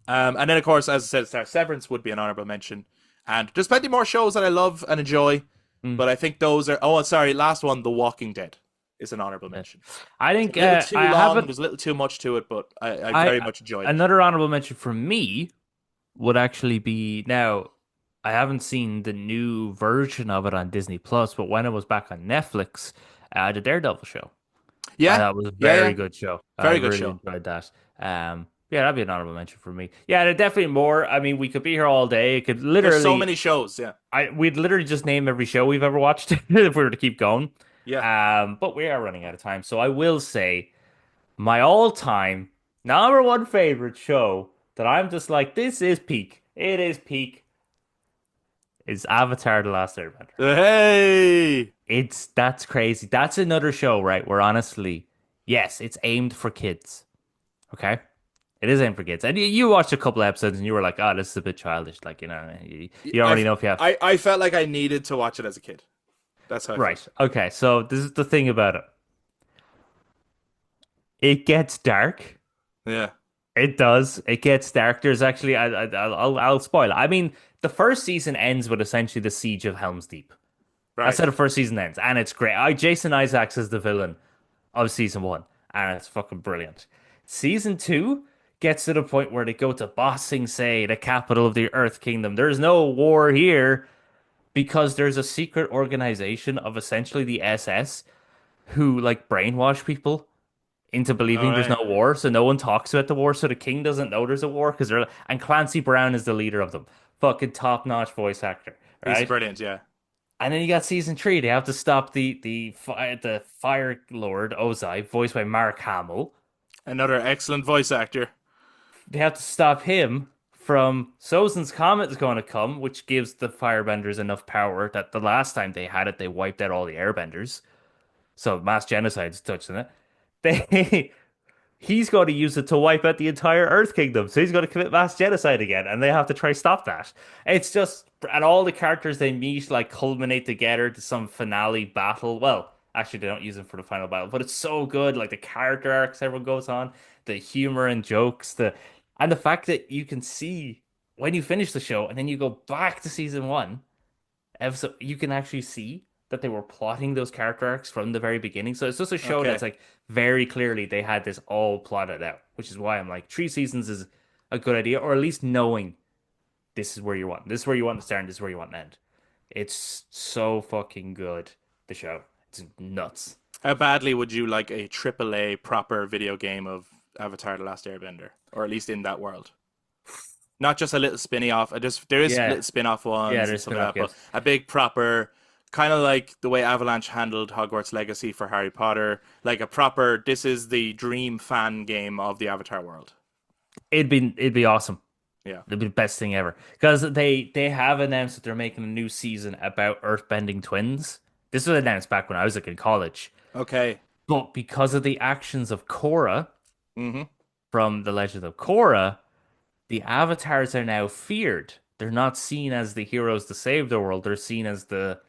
A: And then, of course, as I said, Severance would be an honorable mention. And there's plenty more shows that I love and enjoy,
B: Hmm.
A: but I think those are. Oh, sorry, last one, The Walking Dead, is an honorable
B: Yeah.
A: mention.
B: I
A: It's
B: think
A: a little too
B: I
A: long.
B: haven't.
A: There's a little too much to it, but I very much enjoyed it.
B: Another honorable mention for me would actually be now. I haven't seen the new version of it on Disney Plus, but when it was back on Netflix, the Daredevil show. I
A: Yeah,
B: thought it was a
A: yeah,
B: very
A: yeah.
B: good show. I
A: Very good
B: really
A: show.
B: enjoyed that. Yeah, that'd be an honorable mention for me. Yeah, there definitely more. I mean, we could be here all day. It could
A: There's so
B: literally,
A: many shows. Yeah,
B: we'd literally just name every show we've ever watched if we were to keep going.
A: yeah.
B: But we are running out of time, so I will say my all-time number one favorite show that I'm just like, this is peak. It is peak. Is Avatar: The Last Airbender.
A: Hey,
B: That's crazy. That's another show, right? Where honestly, yes, it's aimed for kids. Okay, it is aimed for kids. And you watched a couple episodes and you were like, "Oh, this is a bit childish." Like, you don't really know if you have.
A: I felt like I needed to watch it as a kid. That's how I
B: Right.
A: felt.
B: Okay. So this is the thing about it. It gets dark.
A: Yeah.
B: It does. It gets dark. There's actually, I'll spoil it. I mean, the first season ends with essentially the siege of Helm's Deep. That's
A: Right.
B: how the first season ends, and it's great. Jason Isaacs is the villain of season one, and it's fucking brilliant. Season two gets to the point where they go to Ba Sing Se, the capital of the Earth Kingdom. There's no war here because there's a secret organization of essentially the SS who like brainwash people into
A: All
B: believing there's
A: right.
B: no war, so no one talks about the war, so the king doesn't know there's a war because they're and Clancy Brown is the leader of them. Fucking top-notch voice actor,
A: He's
B: right?
A: brilliant. Yeah.
B: And then you got season three. They have to stop the Fire Lord Ozai, voiced by Mark Hamill.
A: Another excellent voice actor.
B: They have to stop him from Sozin's comet is going to come, which gives the Firebenders enough power that the last time they had it, they wiped out all the Airbenders. So mass genocide's touching it. They he's going to use it to wipe out the entire Earth Kingdom. So he's going to commit mass genocide again, and they have to try stop that. It's just, and all the characters they meet like culminate together to some finale battle. Well, actually, they don't use them for the final battle, but it's so good. Like the character arcs everyone goes on, the humor and jokes, and the fact that you can see when you finish the show and then you go back to season one episode, you can actually see that they were plotting those character arcs from the very beginning. So it's just a show
A: Okay.
B: that's like very clearly they had this all plotted out, which is why I'm like 3 seasons is a good idea, or at least knowing this is where you want, this is where you want to start, and this is where you want to end. It's so fucking good. The show, it's nuts.
A: How badly would you like a AAA proper video game of Avatar: The Last Airbender, or at least in that world? Not just a little spinny off. There is
B: Yeah,
A: little spin-off ones
B: yeah,
A: and
B: there's
A: stuff like
B: spin-off,
A: that, but
B: yes.
A: a big proper, kind of like the way Avalanche handled Hogwarts Legacy for Harry Potter, like a proper. This is the dream fan game of the Avatar world.
B: It'd be awesome.
A: Yeah.
B: It'd be the best thing ever because they have announced that they're making a new season about earthbending twins. This was announced back when I was like in college.
A: Okay.
B: But because of the actions of Korra
A: Mm-hmm.
B: from The Legend of Korra, the avatars are now feared. They're not seen as the heroes to save the world. They're seen as the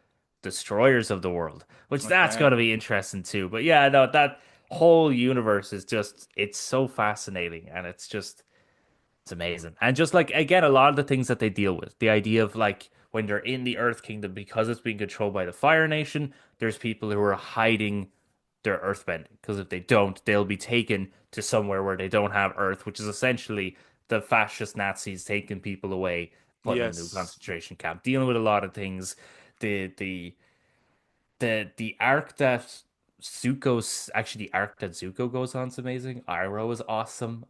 B: destroyers of the world, which that's
A: Okay.
B: going to be interesting too. But yeah, no, that whole universe is just it's so fascinating, and it's amazing. And just like again, a lot of the things that they deal with, the idea of like when they're in the Earth Kingdom because it's being controlled by the Fire Nation, there's people who are hiding their earthbending because if they don't, they'll be taken to somewhere where they don't have Earth, which is essentially the fascist Nazis taking people away, putting them into a
A: Yes.
B: concentration camp, dealing with a lot of things. The arc that the arc that Zuko goes on is amazing. Iroh is awesome.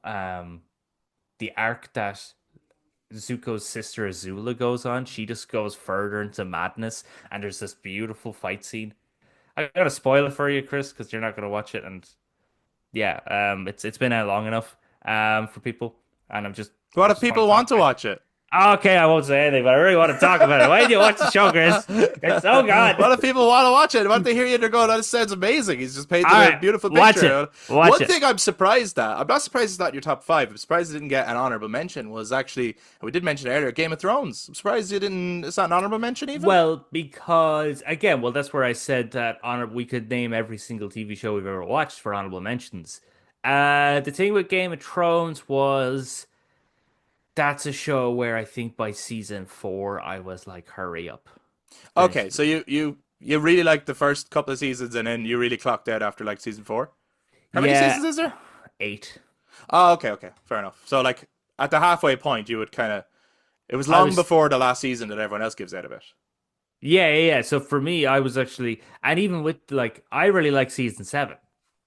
B: The arc that Zuko's sister Azula goes on, she just goes further into madness, and there's this beautiful fight scene. I gotta spoil it for you, Chris, because you're not gonna watch it, and yeah, it's been out long enough for people, and I
A: What if
B: just want
A: people
B: to
A: want
B: talk.
A: to watch it?
B: Okay, I won't say anything, but I really want to talk about it. Why did you watch the show, Chris? It's oh god.
A: What if people want to watch it? What if they hear you and they're going, "That sounds amazing. He's just painted
B: All
A: a
B: right,
A: beautiful
B: watch
A: picture."
B: it. Watch
A: One
B: it.
A: thing I'm surprised at, I'm not surprised it's not in your top five. I'm surprised it didn't get an honorable mention. Was actually, we did mention it earlier, Game of Thrones. I'm surprised you didn't. It's not an honorable mention even.
B: Well, because again, well, that's where I said that we could name every single TV show we've ever watched for honorable mentions. The thing with Game of Thrones was that's a show where I think by season 4 I was like, hurry up, finish
A: Okay,
B: it.
A: so you really liked the first couple of seasons, and then you really clocked out after like season four. How many
B: Yeah,
A: seasons is there?
B: 8.
A: Oh, okay, okay, fair enough. So like at the halfway point, you would kind of. It was
B: I
A: long
B: was
A: before the last season that everyone else gives out of it.
B: yeah. So for me, I was actually, and even with like, I really like season 7.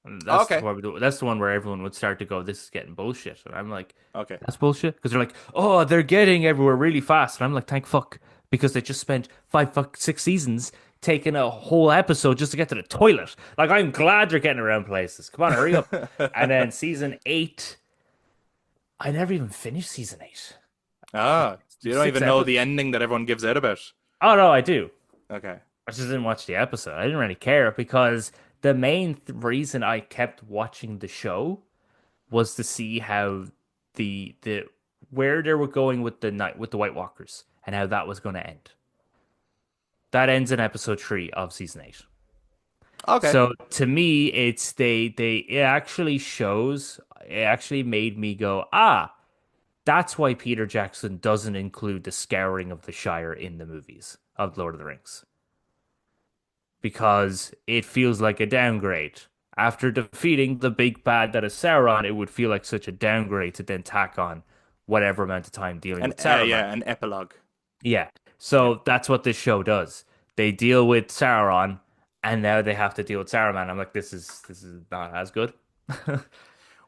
B: And
A: Okay,
B: that's the one where everyone would start to go, this is getting bullshit, and I'm like,
A: okay.
B: that's bullshit because they're like, oh, they're getting everywhere really fast, and I'm like, thank fuck, because they just spent 6 seasons taking a whole episode just to get to the toilet. Like, I'm glad they're getting around places. Come on, hurry up. And then season 8, I never even finished season 8.
A: Ah, so you don't
B: Six
A: even know
B: episodes.
A: the ending that everyone gives out about.
B: Oh no, I do.
A: Okay.
B: I just didn't watch the episode. I didn't really care because the main reason I kept watching the show was to see how the where they were going with the White Walkers and how that was going to end. That ends in episode 3 of season 8.
A: Okay.
B: So to me, it actually shows. It actually made me go, ah, that's why Peter Jackson doesn't include the scouring of the Shire in the movies of Lord of the Rings, because it feels like a downgrade. After defeating the big bad that is Sauron, it would feel like such a downgrade to then tack on whatever amount of time dealing
A: And
B: with Saruman.
A: yeah, an epilogue.
B: Yeah.
A: Yeah.
B: So that's what this show does. They deal with Sauron, and now they have to deal with Saruman. I'm like, this is not as good.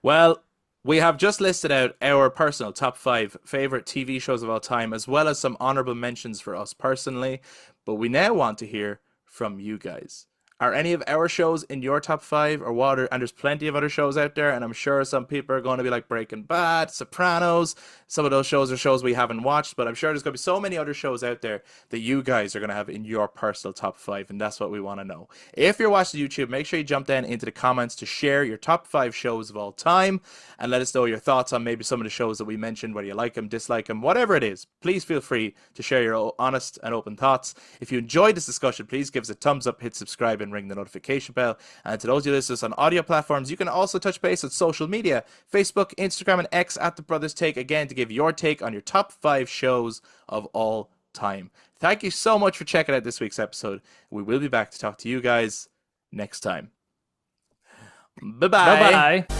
A: Well, we have just listed out our personal top five favorite TV shows of all time, as well as some honorable mentions for us personally. But we now want to hear from you guys. Are any of our shows in your top five or what? And there's plenty of other shows out there, and I'm sure some people are going to be like Breaking Bad, Sopranos. Some of those shows are shows we haven't watched, but I'm sure there's going to be so many other shows out there that you guys are going to have in your personal top five, and that's what we want to know. If you're watching YouTube, make sure you jump down into the comments to share your top five shows of all time, and let us know your thoughts on maybe some of the shows that we mentioned, whether you like them, dislike them, whatever it is. Please feel free to share your honest and open thoughts. If you enjoyed this discussion, please give us a thumbs up, hit subscribe, and ring the notification bell. And to those of you listeners on audio platforms, you can also touch base on social media, Facebook, Instagram, and X at The Brothers Take, again, to give your take on your top five shows of all time. Thank you so much for checking out this week's episode. We will be back to talk to you guys next time. Bye
B: Bye
A: bye.
B: bye.